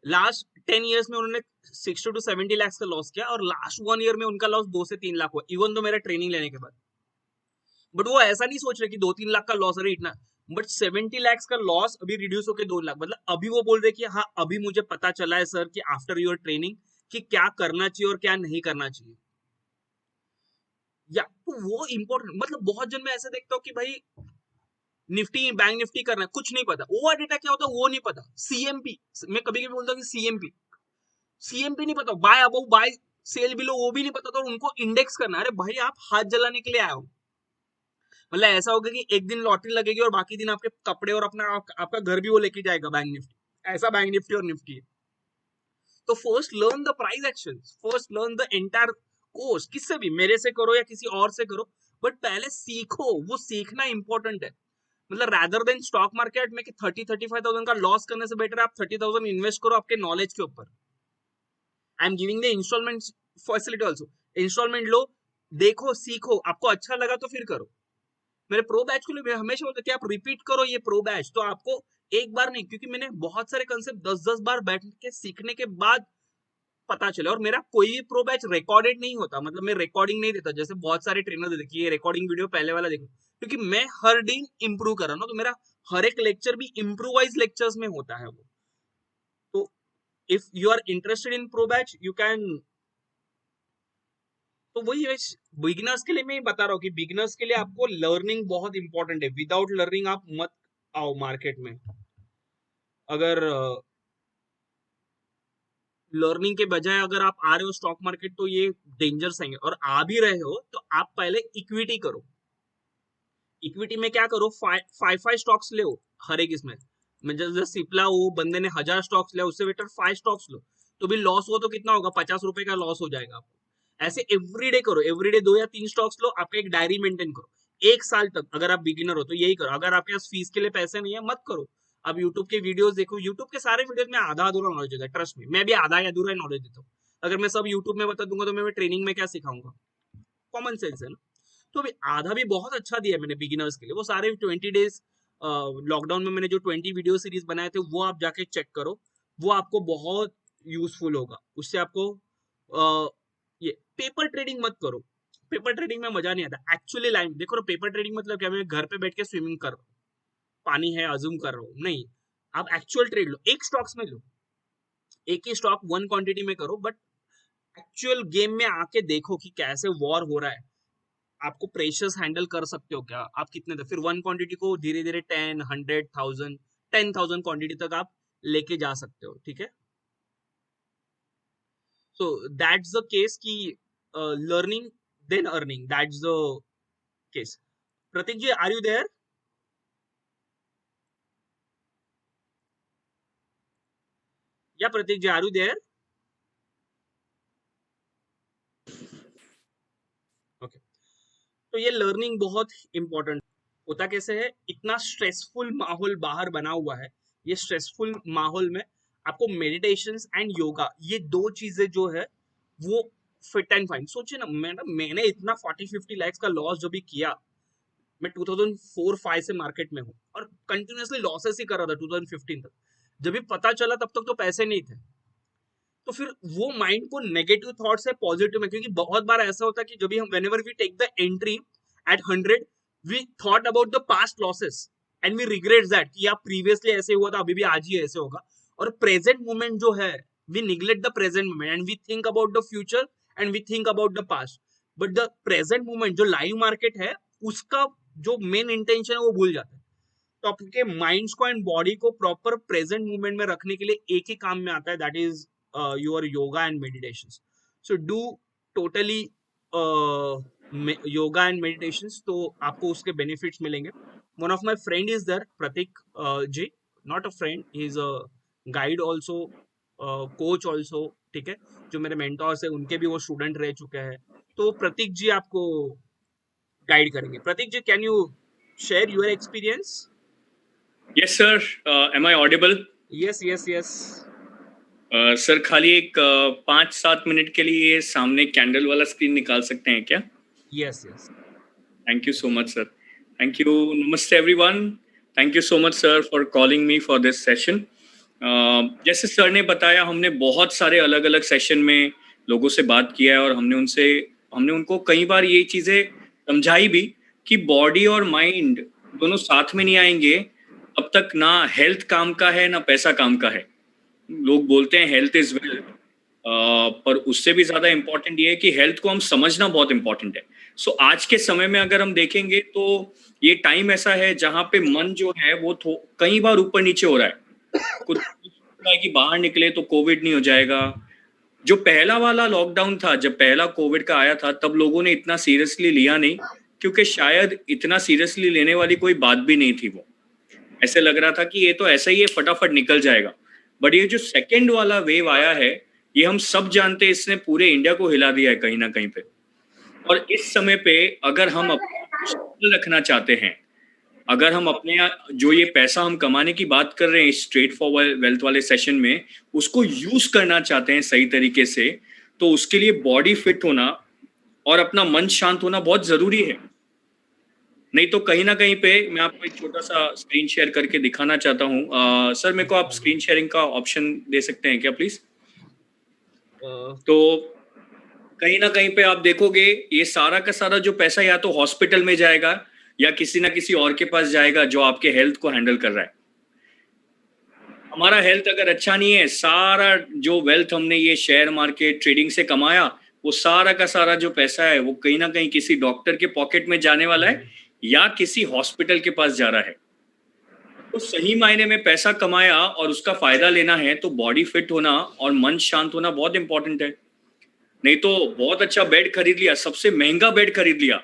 लास्ट 10 years में उन्होंने 60 to 70 lakhs का लॉस किया, और लास्ट 1 year में उनका लॉस 2 से 3 लाख हुआ, इवन तो मेरा ट्रेनिंग लेने के बाद। बट वो ऐसा नहीं सोच रहे कि 2-3 लाख का लॉस, अरे इतना, बट 70 lakhs का लॉस अभी रिड्यूस होकर 2 लाख, मतलब अभी वो बोल रहे कि हाँ अभी मुझे पता चला है सर कि आफ्टर योर ट्रेनिंग कि क्या करना चाहिए और क्या नहीं करना चाहिए। या तो वो इंपॉर्टेंट, मतलब बहुत जन मैं ऐसे देखता हूँ कि भाई निफ्टी बैंक निफ्टी करना है, कुछ नहीं पता, ओवर डेटा क्या होता है वो नहीं पता, सीएमपी, मैं कभी कभी बोलता हूँ कि सीएमपी नहीं पता, buy above buy sell below वो भी नहीं पता, तो उनको इंडेक्स करना है। अरे भाई आप हाथ जलाने के लिए आए हो, मतलब ऐसा होगा कि एक दिन लॉटरी लगेगी और बाकी दिन आपके कपड़े और अपना आपका घर भी वो लेके जाएगा बैंक निफ्टी, ऐसा बैंक निफ्टी और निफ्टी है। तो first learn the price action, first learn the entire course, किससे भी, मेरे से करो या किसी और से करो, बट पहले सीखो, वो सीखना इंपॉर्टेंट है। मतलब रैदर देन स्टॉक मार्केट में कि 30-35,000 का लॉस करने से बेटर है आप 30,000 इन्वेस्ट करो आपके नॉलेज के ऊपर। I am giving the instalment facility also, instalment लो, देखो सीखो, आपको अच्छा लगा तो फिर करो। मेरे प्रो बैच को लिए हमेशा बोलते कि आप रिपीट करो ये प्रो बैच, तो आपको एक बार नहीं, क्योंकि मैंने बहुत सारे कंसेप्ट 10-10 बार बैठ के सीखने के बाद पता चले, और मेरा कोई भी प्रो बैच रिकॉर्डेड नहीं होता, मतलब मैं रिकॉर्डिंग नहीं देता, जैसे बहुत सारे ट्रेनर देते कि ये रिकॉर्डिंग वीडियो पहले वाला देखो, क्योंकि मैं हर दिन इंप्रूव कर रहा हूँ ना, तो मेरा हर एक लेक्चर भी इम्प्रोवाइज लेक्चर्स में होता है वो। तो if you are interested in pro batch you can, तो वही बिगिनर्स के लिए मैं बता रहा हूँ कि बिगिनर्स के लिए आपको लर्निंग बहुत इंपॉर्टेंट है, विदाउट लर्निंग आप मत आओ मार्केट में। अगर लर्निंग के बजाय अगर आप आ रहे हो स्टॉक मार्केट तो ये डेंजर्स आएंगे, और आ भी रहे हो तो आप पहले इक्विटी करो। इक्विटी में क्या करो, 5 स्टॉक्स ले हर एक इसमें, जैसे सिप्ला वो बंदे ने 1000 स्टॉक्स लिया, उससे बेटर 5 स्टॉक्स लो, तो भी लॉस हो तो कितना होगा, 50 रुपए का लॉस हो जाएगा आपको। ऐसे एवरीडे करो, एवरीडे 2 या 3 स्टॉक्स लो, आपका एक डायरी मेंटेन करो 1 साल तक। अगर आप बिगिनर हो तो यही करो, अगर आपके पास फीस के लिए पैसे नहीं है मत करो। अब यूट्यूब के वीडियोस देखो, यूट्यूब के सारे वीडियोस में आधा अधूरा नॉलेज होता है, ट्रस्ट में, मैं भी आधा या अधूरा नॉलेज देता हूँ। अगर मैं सब यूट्यूब में बता दूंगा तो मैं ट्रेनिंग में क्या सिखाऊंगा, कॉमन सेंस है ना। तो भी आधा भी बहुत अच्छा दिया मैंने बिगिनर्स के लिए, वो सारे 20 डेज लॉकडाउन में मैंने जो 20 वीडियो सीरीज बनाए थे वो आप जाके चेक करो, वो आपको बहुत यूजफुल होगा। उससे आपको ये पेपर ट्रेडिंग मत करो, पेपर ट्रेडिंग में मजा नहीं आता। एक्चुअली लाइन देखो, पेपर ट्रेडिंग मतलब क्या, मैं घर पे बैठ के स्विमिंग कर रहा हूँ, पानी है अज्यूम कर रहा हूँ, नहीं, आप एक्चुअल ट्रेड लो, एक स्टॉक्स में लो, एक ही स्टॉक 1 क्वांटिटी में करो, बट एक्चुअल गेम में आके देखो कि कैसे वॉर हो रहा है, आपको प्रेशर्स हैंडल कर सकते हो क्या, आप कितने तक, फिर 1 क्वांटिटी को धीरे धीरे 10, 100,000, 10,000 क्वांटिटी तक आप लेके जा सकते हो, ठीक है। सो दैट्स द केस की learning then earning, that's the case. Pratik ji, are you there? या Pratik ji, are you there? Okay, तो ये लर्निंग बहुत इंपॉर्टेंट होता कैसे है, इतना स्ट्रेसफुल माहौल बाहर बना हुआ है, ये स्ट्रेसफुल माहौल में आपको मेडिटेशन एंड योगा, ये 2 चीजें जो है वो फिट एंड फाइन। सोचिए ना, मैंने इतना 40-50 lakhs का लॉस जो भी किया, मैं 2004-5 से मार्केट में हूँ और कंटिन्यूअसली लॉसेस ही कर रहा था 2015 तक। जब भी पता चला तब तक तो पैसे नहीं थे, तो फिर वो माइंड को नेगेटिव थॉट से पॉजिटिव में, क्योंकि बहुत बार ऐसा होता है कि जब भी हम whenever we take the entry at 100, we thought about the past losses and we regret that कि यार प्रीवियसली ऐसे हुआ था, अभी भी आज ही ऐसे होगा. और प्रेजेंट मोमेंट जो है, we neglect the present moment and we think about the future and we think about the past. But the present moment जो लाइव मार्केट है, उसका जो मेन इंटेंशन है वो भूल जाते हैं. तो आपके माइंड्स को एंड बॉडी को प्रॉपर प्रेजेंट मोमेंट में रखने के लिए एक ही काम में आता है, that is your yoga and meditation. So do totally yoga and meditation, तो आपको उसके बेनिफिट्स मिलेंगे. One of my friend is there, Pratik ji, not a friend, he is a guide also, coach also, ठीक है. जो मेरे मेंटोर्स है उनके भी वो स्टूडेंट रह चुके हैं. तो प्रतीक जी आपको गाइड करेंगे. Prateek ji, can you share your experience? Yes, sir. Am I audible? Yes yes yes. Sir खाली एक 5-7 मिनट के लिए सामने कैंडल वाला स्क्रीन निकाल सकते हैं क्या? Yes yes. Thank you so much, sir. Thank you. Namaste, everyone. Thank you so much, sir, for calling me for this session. जैसे सर ने बताया, हमने बहुत सारे अलग अलग सेशन में लोगों से बात किया है और हमने उनको कई बार ये चीज़ें समझाई भी कि बॉडी और माइंड दोनों साथ में नहीं आएंगे तब तक ना हेल्थ काम का है ना पैसा काम का है. लोग बोलते हैं हेल्थ इज वेल्थ, पर उससे भी ज्यादा इंपॉर्टेंट ये है कि हेल्थ को हम समझना बहुत इंपॉर्टेंट है. सो आज के समय में अगर हम देखेंगे तो ये टाइम ऐसा है जहाँ पे मन जो है वो कई बार ऊपर नीचे हो रहा है. कुछ है कि बाहर निकले तो कोविड नहीं हो जाएगा. जो पहला वाला लॉकडाउन था, जब पहला कोविड का आया था, तब लोगों ने इतना सीरियसली लिया नहीं, क्योंकि शायद इतना सीरियसली लेने वाली कोई बात भी नहीं थी. वो ऐसे लग रहा था कि ये तो ऐसा ही है, फटाफट निकल जाएगा. बट ये जो सेकेंड वाला वेव आया है, ये हम सब जानते हैं, इसने पूरे इंडिया को हिला दिया है कहीं ना कहीं पे. और इस समय पे अगर हम अपना रखना चाहते हैं, अगर हम अपने जो ये पैसा हम कमाने की बात कर रहे हैं स्ट्रेट फॉरवर्ड वेल्थ वाले सेशन में, उसको यूज करना चाहते हैं सही तरीके से, तो उसके लिए बॉडी फिट होना और अपना मन शांत होना बहुत जरूरी है. नहीं तो कहीं ना कहीं पे मैं आपको एक छोटा सा स्क्रीन शेयर करके दिखाना चाहता हूँ. सर मेरे को आप स्क्रीन शेयरिंग का ऑप्शन दे सकते हैं क्या प्लीज? तो कहीं ना कहीं पे आप देखोगे ये सारा का सारा जो पैसा या तो हॉस्पिटल में जाएगा या किसी ना किसी और के पास जाएगा जो आपके हेल्थ को हैंडल कर रहा है. हमारा हेल्थ अगर अच्छा नहीं है, सारा जो वेल्थ हमने ये शेयर मार्केट ट्रेडिंग से कमाया, वो सारा का सारा जो पैसा है वो कहीं ना कहीं किसी डॉक्टर के पॉकेट में जाने वाला है या किसी हॉस्पिटल के पास जा रहा है. तो सही मायने में पैसा कमाया और उसका फायदा लेना है तो बॉडी फिट होना और मन शांत होना बहुत इंपॉर्टेंट है. नहीं तो बहुत अच्छा बेड खरीद लिया, सबसे महंगा बेड खरीद लिया,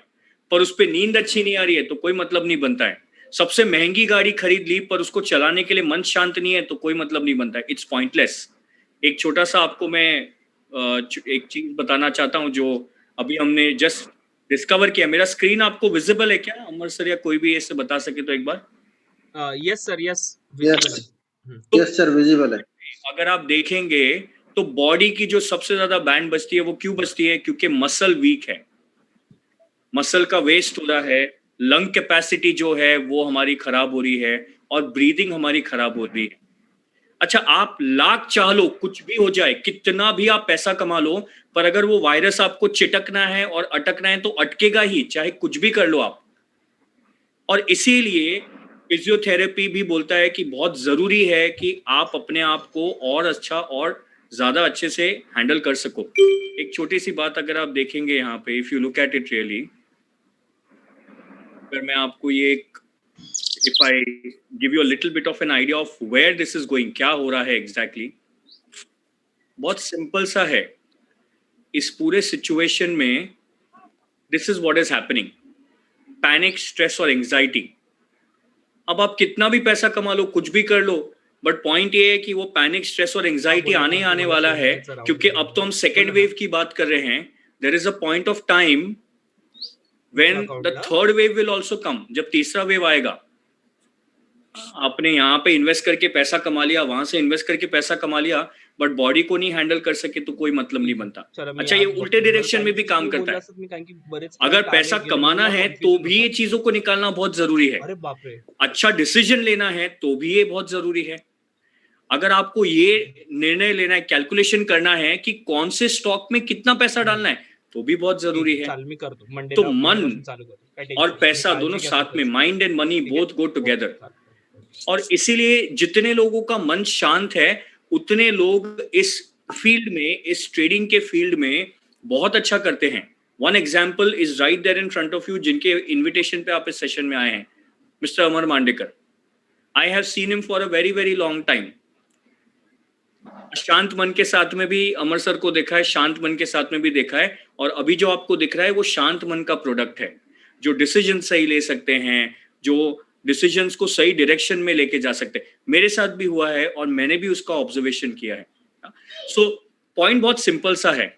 पर उस पर नींद अच्छी नहीं आ रही है तो कोई मतलब नहीं बनता है. सबसे महंगी गाड़ी खरीद ली पर उसको चलाने के लिए मन शांत नहीं है तो कोई मतलब नहीं बनता है. It's pointless. एक छोटा सा आपको मैं एक चीज बताना चाहता हूँ जो अभी हमने जस्ट डिस्कवर किया. मेरा स्क्रीन आपको विजिबल है क्या अमर सर, या कोई भी ऐसे बता सके तो एक बार? Yes sir, yes yes sir, visible है. अगर आप देखेंगे तो बॉडी की जो सबसे ज्यादा बैंड बचती है वो क्यों बचती है? क्योंकि मसल वीक है, मसल का वेस्ट हो रहा है, लंग कैपेसिटी जो है वो हमारी खराब हो रही है और ब्रीदिंग हमारी खराब हो रही है. अच्छा, आप लाख चाह लो, कुछ भी हो जाए, कितना भी आप पैसा कमा लो, पर अगर वो वायरस आपको चिटकना है और अटकना है तो अटकेगा ही, चाहे कुछ भी कर लो आप. और इसीलिए फिजियोथेरेपी भी बोलता है कि बहुत जरूरी है कि आप अपने आप को और अच्छा और ज्यादा अच्छे से हैंडल कर सको. एक छोटी सी बात अगर आप देखेंगे यहाँ पे, if you look at it really, अगर मैं आपको ये if I give you a little bit of an idea of where this is going, क्या हो रहा है exactly, बहुत सिंपल सा है. इस पूरे सिचुएशन में this is what is happening, panic, stress और एंजाइटी. अब आप कितना भी पैसा कमा लो, कुछ भी कर लो, बट पॉइंट ये है कि वो पैनिक, स्ट्रेस और एंजाइटी आने वाला है, क्योंकि अब तो हम सेकेंड वेव की बात कर रहे हैं. There is a point of time when the third wave will also come. जब तीसरा वेव आएगा, आपने यहाँ पे इन्वेस्ट करके पैसा कमा लिया, वहां से इन्वेस्ट करके पैसा कमा लिया, बट बॉडी को नहीं हैंडल कर सके तो कोई मतलब नहीं बनता. अच्छा, ये उल्टे डायरेक्शन में भी काम करता है. अगर पैसा कमाना है तो भी ये चीजों को निकालना बहुत जरूरी है. अच्छा डिसीजन लेना है तो भी ये बहुत जरूरी है. अगर आपको ये निर्णय लेना है, कैलकुलेशन करना है कि कौन से स्टॉक में कितना पैसा डालना है, तो भी बहुत जरूरी है। चालू मी करतो मंडे तो मन चालू करतो काय और टेन्शन पैसा दोनों साथ में, mind and money both go together. और इसीलिए जितने लोगों का मन शांत है उतने लोग इस फील्ड में, इस ट्रेडिंग के फील्ड में बहुत अच्छा करते हैं। One example is right there in front of you, जिनके इन्विटेशन पे आप इस सेशन में आए हैं, mister Amar Mandekar. I have seen him for a very very long time. शांत मन के साथ में भी अमर सर को देखा है, शांत मन के साथ में भी देखा है, और अभी जो आपको दिख रहा है वो शांत मन का प्रोडक्ट है, जो डिसीजन सही ले सकते हैं, जो डिसीजंस को सही डायरेक्शन में लेके जा सकते हैं। मेरे साथ भी हुआ है और मैंने भी उसका ऑब्जर्वेशन किया है। सो पॉइंट बहुत सिंपल सा है,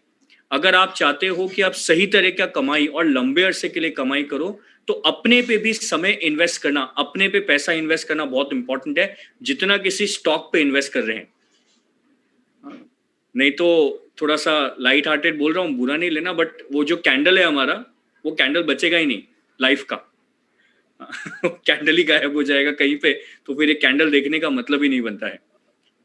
अगर आप चाहते हो कि आप सही तरह का कमाई और लंबे अरसे के लिए कमाई करो, तो अपने पे भी समय इन्वेस्ट करना, अपने पे पैसा इन्वेस्ट करना बहुत इंपॉर्टेंट है, जितना किसी स्टॉक पे इन्वेस्ट कर रहे हैं। नहीं तो थोड़ा सा लाइट हार्टेड बोल रहा हूँ, बुरा नहीं लेना, बट वो जो कैंडल है हमारा, वो कैंडल बचेगा ही नहीं लाइफ का। कैंडल ही गायब हो जाएगा कहीं पे, तो फिर ये कैंडल देखने का मतलब ही नहीं बनता है।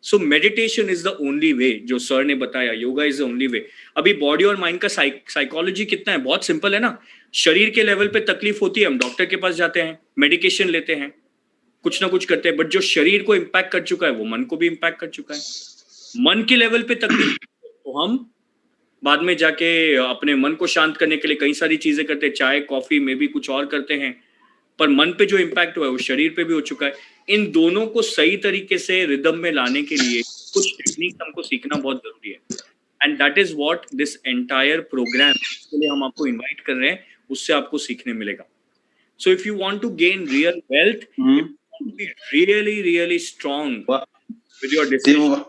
So meditation is the only way, जो सर ने बताया, yoga is the only way. अभी बॉडी और माइंड का साइकोलॉजी कितना है, बहुत सिंपल है ना। शरीर के लेवल पे तकलीफ होती है, हम डॉक्टर के पास जाते हैं, मेडिकेशन लेते हैं, कुछ ना कुछ करते हैं, बट जो शरीर को इम्पैक्ट कर चुका है वो मन को भी इम्पैक्ट कर चुका है। मन के लेवल पे तकलीफ तो हम बाद में जाके अपने मन को शांत करने के लिए कई सारी चीजें करते हैं, चाय कॉफी में भी कुछ और करते हैं, पर मन पे जो इम्पैक्ट हुआ है वो शरीर पे भी हो चुका है। इन दोनों को सही तरीके से रिदम में लाने के लिए कुछ टेक्निक हमको सीखना बहुत जरूरी है, and that is what this entire program के लिए हम आपको इनवाइट कर रहे हैं, उससे आपको सीखने मिलेगा। So if you want to gain real wealth, be really really strong with your decision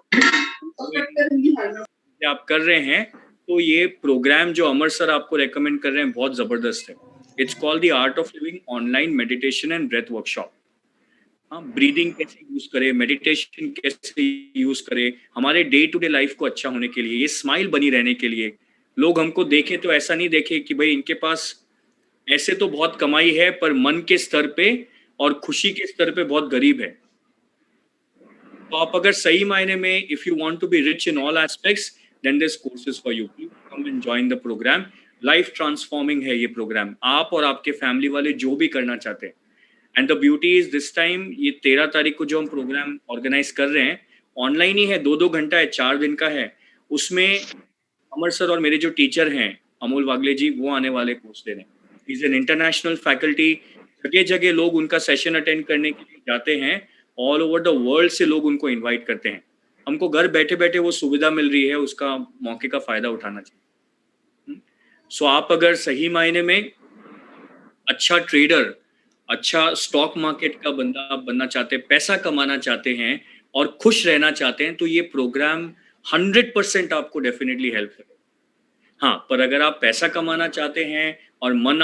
आप कर रहे हैं, तो ये प्रोग्राम जो अमर सर आपको रेकमेंड कर रहे हैं बहुत जबरदस्त है। It's called the Art of Living online meditation and breath workshop. हाँ, ब्रीदिंग कैसे यूज करें, मेडिटेशन कैसे यूज करें हमारे डे टू डे लाइफ को अच्छा होने के लिए, ये स्माइल बनी रहने के लिए। लोग हमको देखें तो ऐसा नहीं देखे कि भाई इनके पास ऐसे तो बहुत कमाई है पर मन के स्तर पे और खुशी के स्तर पे बहुत गरीब है। तो आप अगर सही मायने में, if you want to be rich in all aspects, then this course is for you. Come and join the program. Life transforming है ये प्रोग्राम, आप और आपके फैमिली वाले जो भी करना चाहते हैं। And the beauty is this time, ये 13 तारीख को जो हम प्रोग्राम ऑर्गेनाइज कर रहे हैं, ऑनलाइन ही है, 2-2 घंटा है, 4 दिन का है। उसमें अमर सर और मेरे जो टीचर हैं अमोल वागले जी, वो आने वाले कोर्स देने। इज एन इंटरनेशनल फैकल्टी, जगह जगह लोग उनका सेशन अटेंड करने के लिए जाते हैं, ऑल ओवर द वर्ल्ड से लोग उनको इन्वाइट करते हैं। हमको घर बैठे बैठे वो सुविधा मिल रही है, उसका मौके का फायदा उठाना चाहिए। सो आप अगर सही मायने में अच्छा ट्रेडर, अच्छा स्टॉक मार्केट का बंदा बनना चाहते हैं, पैसा कमाना चाहते हैं और खुश रहना चाहते हैं, तो ये प्रोग्राम 100% आपको डेफिनेटली हेल्प करेगा। हाँ, पर अगर आप पैसा कमाना चाहते हैं और मन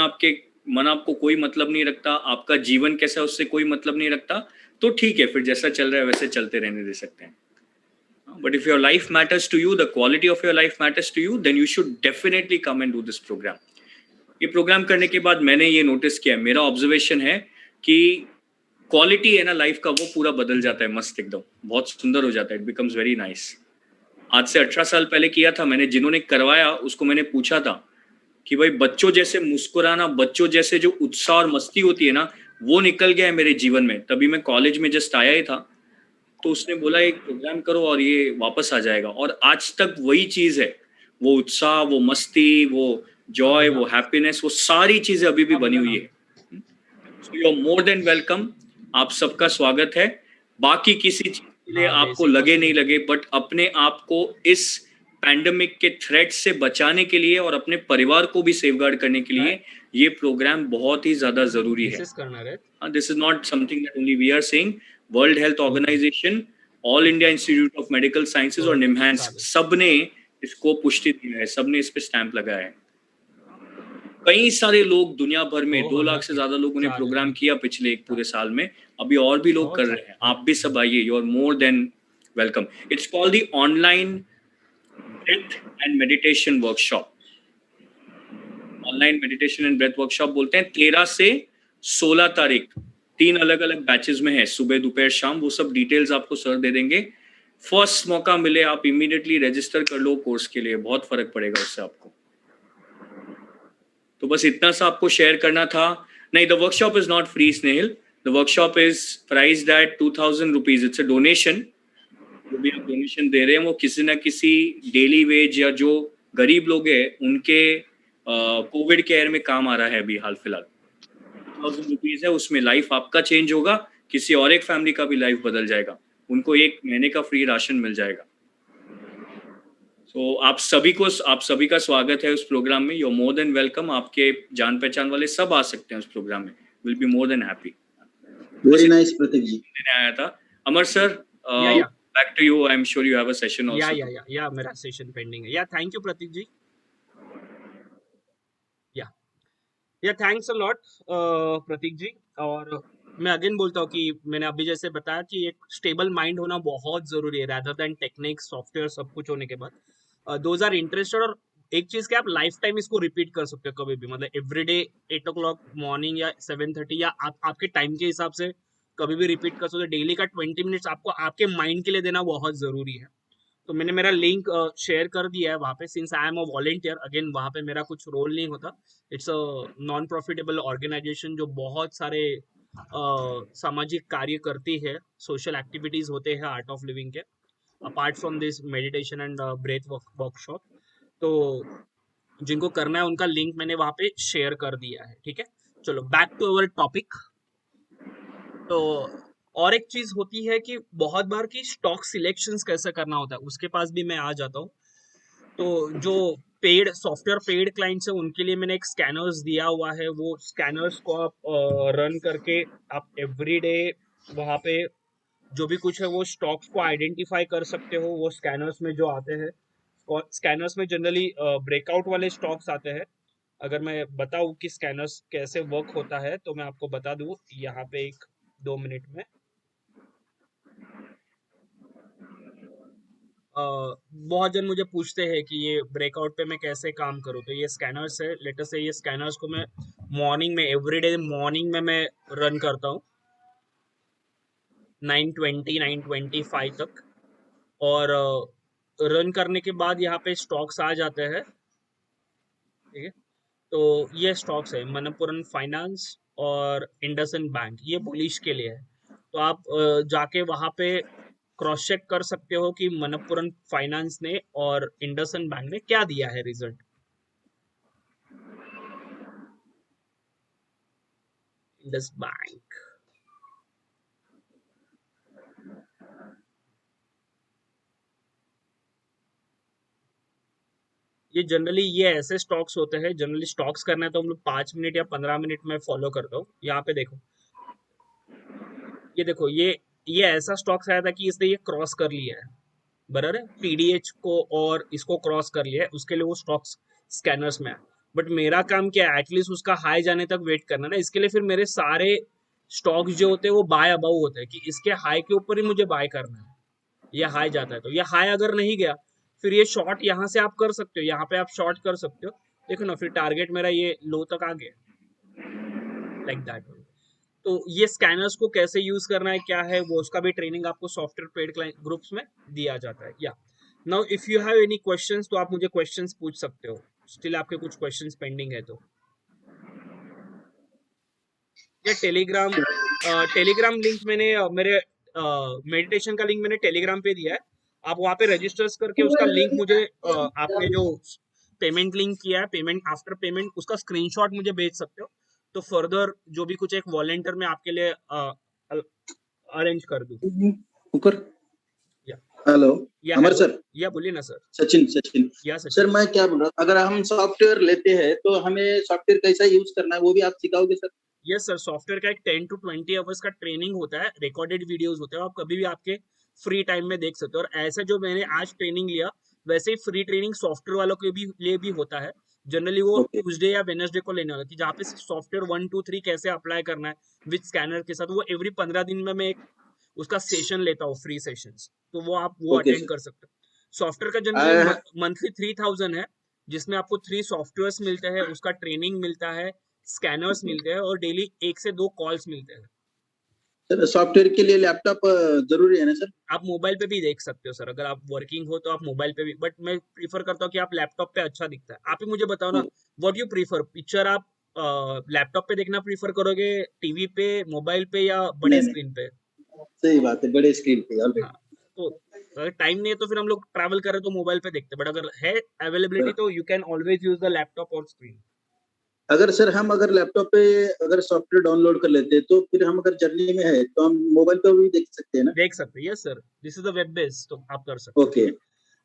आपको कोई मतलब नहीं रखता, आपका जीवन कैसा उससे कोई मतलब नहीं रखता, तो ठीक है, फिर जैसा चल रहा है वैसे चलते रहने दे सकते हैं। But if your life matters to you, the quality of your life matters to you, then you should definitely come and do this program. ये प्रोग्राम करने के बाद मैंने ये नोटिस किया, मेरा ऑब्जर्वेशन है कि क्वालिटी है ना लाइफ का, वो पूरा बदल जाता है, मस्त एकदम, बहुत सुंदर हो जाता है, इट बिकम्स वेरी नाइस। आज से 18 साल पहले किया था मैंने, जिन्होंने करवाया उसको मैंने पूछा था कि भाई बच्चों जैसे मुस्कुराना, बच्चों जैसे जो उत्साह और मस्ती होती है ना, वो निकल गया है मेरे जीवन में। तभी मैं कॉलेज में जस्ट आया ही था, तो उसने बोला एक प्रोग्राम करो और ये वापस आ जाएगा, और आज तक वही चीज है, वो उत्साह, वो मस्ती, वो जॉय, वो हैप्पीनेस, वो सारी चीजें अभी भी बनी हुई है। So you are more than welcome, आप सबका स्वागत है। बाकी किसी चीज के लिए आपको लगे नहीं लगे, बट अपने आप को इस पैंडेमिक के थ्रेट से बचाने के लिए और अपने परिवार को भी सेफगार्ड करने के लिए ये प्रोग्राम बहुत ही ज्यादा जरूरी है। This is not something that only we are saying, World Health Organization, All India Institute of Medical Sciences और निमहांस, सबने इसको पुष्टि दी है, सबने इस पे स्टैंप लगाया है। कई सारे लोग दुनिया भर में, 2 लाख से ज्यादा लोगों ने प्रोग्राम किया पिछले एक पूरे साल में, अभी और भी लोग कर रहे हैं। आप भी सब आइए, you are more than welcome. It's called the online breath and meditation workshop. Online meditation and breath workshop बोलते हैं। 13 से 16 तारीख 3 अलग अलग बैचेस में है, सुबह दोपहर शाम, वो सब डिटेल्स आपको सर दे देंगे। फर्स्ट मौका मिले आप इमीडिएटली रजिस्टर कर लो कोर्स के लिए, बहुत फर्क पड़ेगा उससे आपको। तो बस इतना सा आपको शेयर करना था। नहीं, the workshop is not free Snehil, the workshop is priced eight 2000 rupees. It's a donation. जो भी आप डोनेशन दे रहे हैं वो किसी ना किसी डेली वेज या जो गरीब लोग हैं उनके कोविड केयर में काम आ रहा है अभी हाल फिलहाल। 2000 रुपीज है, उसमें लाइफ आपका चेंज होगा, किसी और एक फैमिली का भी लाइफ बदल जाएगा, उनको 1 महीने का फ्री राशन मिल जाएगा। तो आप सभी का स्वागत है उस प्रोग्राम में। You are more than welcome. आपके जान पहचान वाले सब आ सकते हैं उस प्रोग्राम में। Will be more than happy. Very nice Prateek ji. देने आया था। Amar sir, yeah back to you. I am sure you have a session also. या मेरा सेशन पेंडिंग है। या थैंक यू प्रतीक जी। या थैंक्स अ लॉट प्रतीक जी। और मैं अगेन बोलता हूँ कि मैंने अभी जैसे बताया कि एक स्टेबल माइंड होना बहुत जरूरी है, रादर देन टेक्निक्स सॉफ्टवेयर सब कुछ होने के बाद दोज आर इंटरेस्टेड। और एक चीज क्या, आप लाइफ टाइम इसको रिपीट कर सकते हो कभी भी, मतलब एवरीडे 8 o'clock मॉर्निंग या 7:30 या आपके टाइम के हिसाब से कभी भी रिपीट कर सकते हो। डेली का 20 मिनट्स आपको आपके माइंड के लिए देना बहुत जरूरी है। तो मैंने मेरा लिंक शेयर कर दिया है वहाँ पे। Since I am a volunteer, again वहाँ पे मेरा कुछ रोल नहीं होता। It's a non profitable organization जो बहुत सारे सामाजिक कार्य करती है, सोशल एक्टिविटीज होते हैं आर्ट ऑफ लिविंग के, apart from this meditation and breath workshop. तो जिनको करना है उनका लिंक मैंने वहाँ पे शेयर कर दिया है। ठीक है, चलो बैक टू अवर टॉपिक। तो और एक चीज होती है कि बहुत बार की स्टॉक सिलेक्शंस कैसे करना होता है, उसके पास भी मैं आ जाता हूँ। तो जो पेड सॉफ्टवेयर पेड क्लाइंट्स है उनके लिए मैंने एक स्कैनर्स दिया हुआ है। वो स्कैनर्स को आप रन करके आप एवरीडे वहाँ पे जो भी कुछ है वो स्टॉक्स को आइडेंटिफाई कर सकते हो। वो स्कैनर्स में जो आते हैं, स्कैनर्स में जनरली ब्रेकआउट वाले स्टॉक्स आते हैं। अगर मैं बताऊं कि स्कैनर्स कैसे वर्क होता है तो मैं आपको बता दूं यहाँ पे 1-2 मिनट में। बहुत जन मुझे पूछते हैं कि ये ब्रेकआउट पे मैं कैसे काम करूं। तो ये स्कैनर्स है, लेटर से ये स्कैनर्स को मैं मॉर्निंग में एवरीडे मॉर्निंग में मैं रन करता हूँ 9:20 9:25 तक। और रन करने के बाद यहाँ पे स्टॉक्स आ जाते हैं। ठीक है, तो ये स्टॉक्स है मनप्पुरम फाइनेंस और इंडसइंड बैंक, ये बुलिश के लिए है। तो आप जाके वहां पे क्रॉस चेक कर सकते हो कि मनप्पुरम फाइनेंस ने और इंडसइंड बैंक ने क्या दिया है रिजल्ट। इंडस बैंक, ये जनरली ये ऐसे स्टॉक्स होते हैं। जनरली स्टॉक्स करना है तो हम लोग 5 मिनट या 15 मिनट में फॉलो करता हूँ। यहाँ पे देखो, ये देखो, ये ऐसा स्टॉक्स आया था कि इसने ये क्रॉस कर लिया है, बराबर है, पीडीएच को और इसको क्रॉस कर लिया है, उसके लिए वो स्टॉक्स स्कैनर्स में है। बट मेरा काम क्या है, एटलीस्ट उसका हाई जाने तक वेट करना ना। इसके लिए फिर मेरे सारे स्टॉक्स जो होते हैं वो बाय अबाउ होते हैं कि इसके हाई के ऊपर ही मुझे बाय करना है। ये हाई जाता है तो ये हाई अगर नहीं गया फिर ये शॉर्ट यहाँ से आप कर सकते हो, यहाँ पे आप शॉर्ट कर सकते हो। देखो ना, फिर टारगेट मेरा ये लो तक आ गया, लाइक दैट। तो ये स्कैनर्स को कैसे यूज करना है क्या है वो, उसका भी ट्रेनिंग आपको सॉफ्टवेयर पेड क्लाइंट ग्रुप्स में दिया जाता है। या now if you have any questions तो आप मुझे क्वेश्चंस पूछ सकते हो। स्टिल आपके कुछ क्वेश्चंस पेंडिंग है तो। ये टेलीग्राम लिंक मैंने मेरे मेडिटेशन का लिंक मैंने टेलीग्राम पे दिया है। आप वहाँ पे रजिस्टर्स करके उसका लिंक मुझे आपने जो पेमेंट लिंक किया है, पेमेंट आफ्टर पेमेंट, उसका स्क्रीनशॉट मुझे भेज सकते हो। तो फर्दर जो भी कुछ एक वॉलंटियर में आपके लिए अरेंज कर दूं। ऊपर या हेलो या अमर हेलो, सर। या बोलिए ना सर। सचिन या सर, सचिन, मैं क्या बोल रहा था, अगर हम सॉफ्टवेयर लेते हैं तो हमें सॉफ्टवेयर कैसा यूज करना है वो भी आप सिखाओगे सर? यस सर, सॉफ्टवेयर का एक 10 to 20 आवर्स का ट्रेनिंग होता है, रिकॉर्डेड वीडियोस होते हैं, आप कभी भी आपके फ्री टाइम में देख सकते हो। और ऐसे जो मैंने आज ट्रेनिंग लिया वैसे ही फ्री ट्रेनिंग सॉफ्टवेयर वालों के भी लिए भी होता है। जनरली वो ओके ट्यूसडे या वेडनेसडे को लेने वाला कि जहाँ पे सॉफ्टवेयर 1 2 3 कैसे अप्लाई करना है विद स्कैनर के साथ, वो एवरी 15 दिन में मैं एक उसका सेशन लेता हूँ, फ्री सेशंस। तो वो आप वो ओके अटेंड कर सकते हो। सॉफ्टवेयर का जनरली सर। मंथली 3000 है, जिसमें आपको 3 सॉफ्टवेयर्स मिलते हैं, उसका ट्रेनिंग मिलता है, स्कैनर्स मिलते हैं और डेली 1 से 2 कॉल्स मिलते हैं। सर सॉफ्टवेयर के लिए लैपटॉप जरूरी है ना सर? आप मोबाइल पे भी देख सकते हो सर, अगर आप वर्किंग हो तो आप मोबाइल पे भी, बट मैं प्रीफर करता हूँ कि आप लैपटॉप पे अच्छा दिखता है। आप ही मुझे बताओ ना, व्हाट यू प्रीफर, पिक्चर आप लैपटॉप पे देखना प्रीफर करोगे, टीवी पे, मोबाइल पे, या बड़े नहीं, स्क्रीन पे? सही बात है, बड़े स्क्रीन पे ऑलरेडी। हाँ, तो अगर टाइम नहीं है तो फिर हम लोग ट्रैवल करें तो मोबाइल पे देखते हैं, बट अगर है अवेलेबिलिटी तो you can always use the laptop और स्क्रीन। अगर सर हम अगर लैपटॉप पे अगर सॉफ्टवेयर डाउनलोड कर लेते हैं तो फिर हम अगर जर्नी में है तो हम मोबाइल पे भी देख सकते हैं ना? देख सकते हैं, yes sir, this is the web base, तो आप कर सकते हैं। ओके,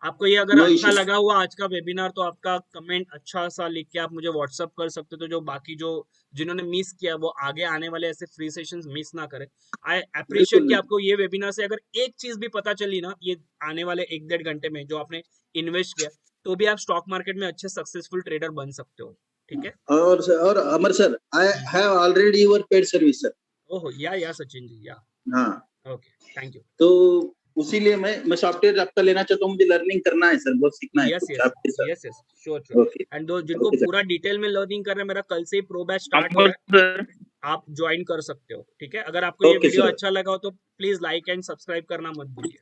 आपको ये अगर नो अच्छा इश्यूज। लगा हुआ आज का वेबिनार, तो आपका कमेंट अच्छा सा लिख के आप मुझे व्हाट्सअप कर सकते हो, तो जो बाकी जो जिन्होंने मिस किया वो आगे आने वाले ऐसे फ्री सेशंस मिस ना करें। आई अप्रिशिएट बिल्कुल कि बिल्कुल। आपको ये वेबिनार से अगर एक चीज भी पता चली ना, ये आने वाले 1-1.5 घंटे में जो आपने इन्वेस्ट किया, तो भी आप स्टॉक मार्केट में अच्छे सक्सेसफुल ट्रेडर बन सकते हो। ठीक है। और Amar sir, I have already your paid service sir. ओहो, या सचिन जी, या हाँ, ओके, थैंक यू। तो उसी लिए मैं सॉफ्टवेयर आपका लेना चाहता हूँ, मुझे लर्निंग करना है सर, बहुत सीखना है यस कुछ यस आपके साथ। Yes yes, sure. Okay, and दो जिनको ओके सर। पूरा डिटेल में लर्निंग करना है, मेरा कल से ही प्रो बैच स्टार्ट हो अमोल रहा है, सर, आप ज्वाइन कर सकते हो। ठीक है, अगर आपको ये ओके वीडियो सर। अच्छा लगा हो तो प्लीज लाइक एंड सब्सक्राइब करना मत भूलिए।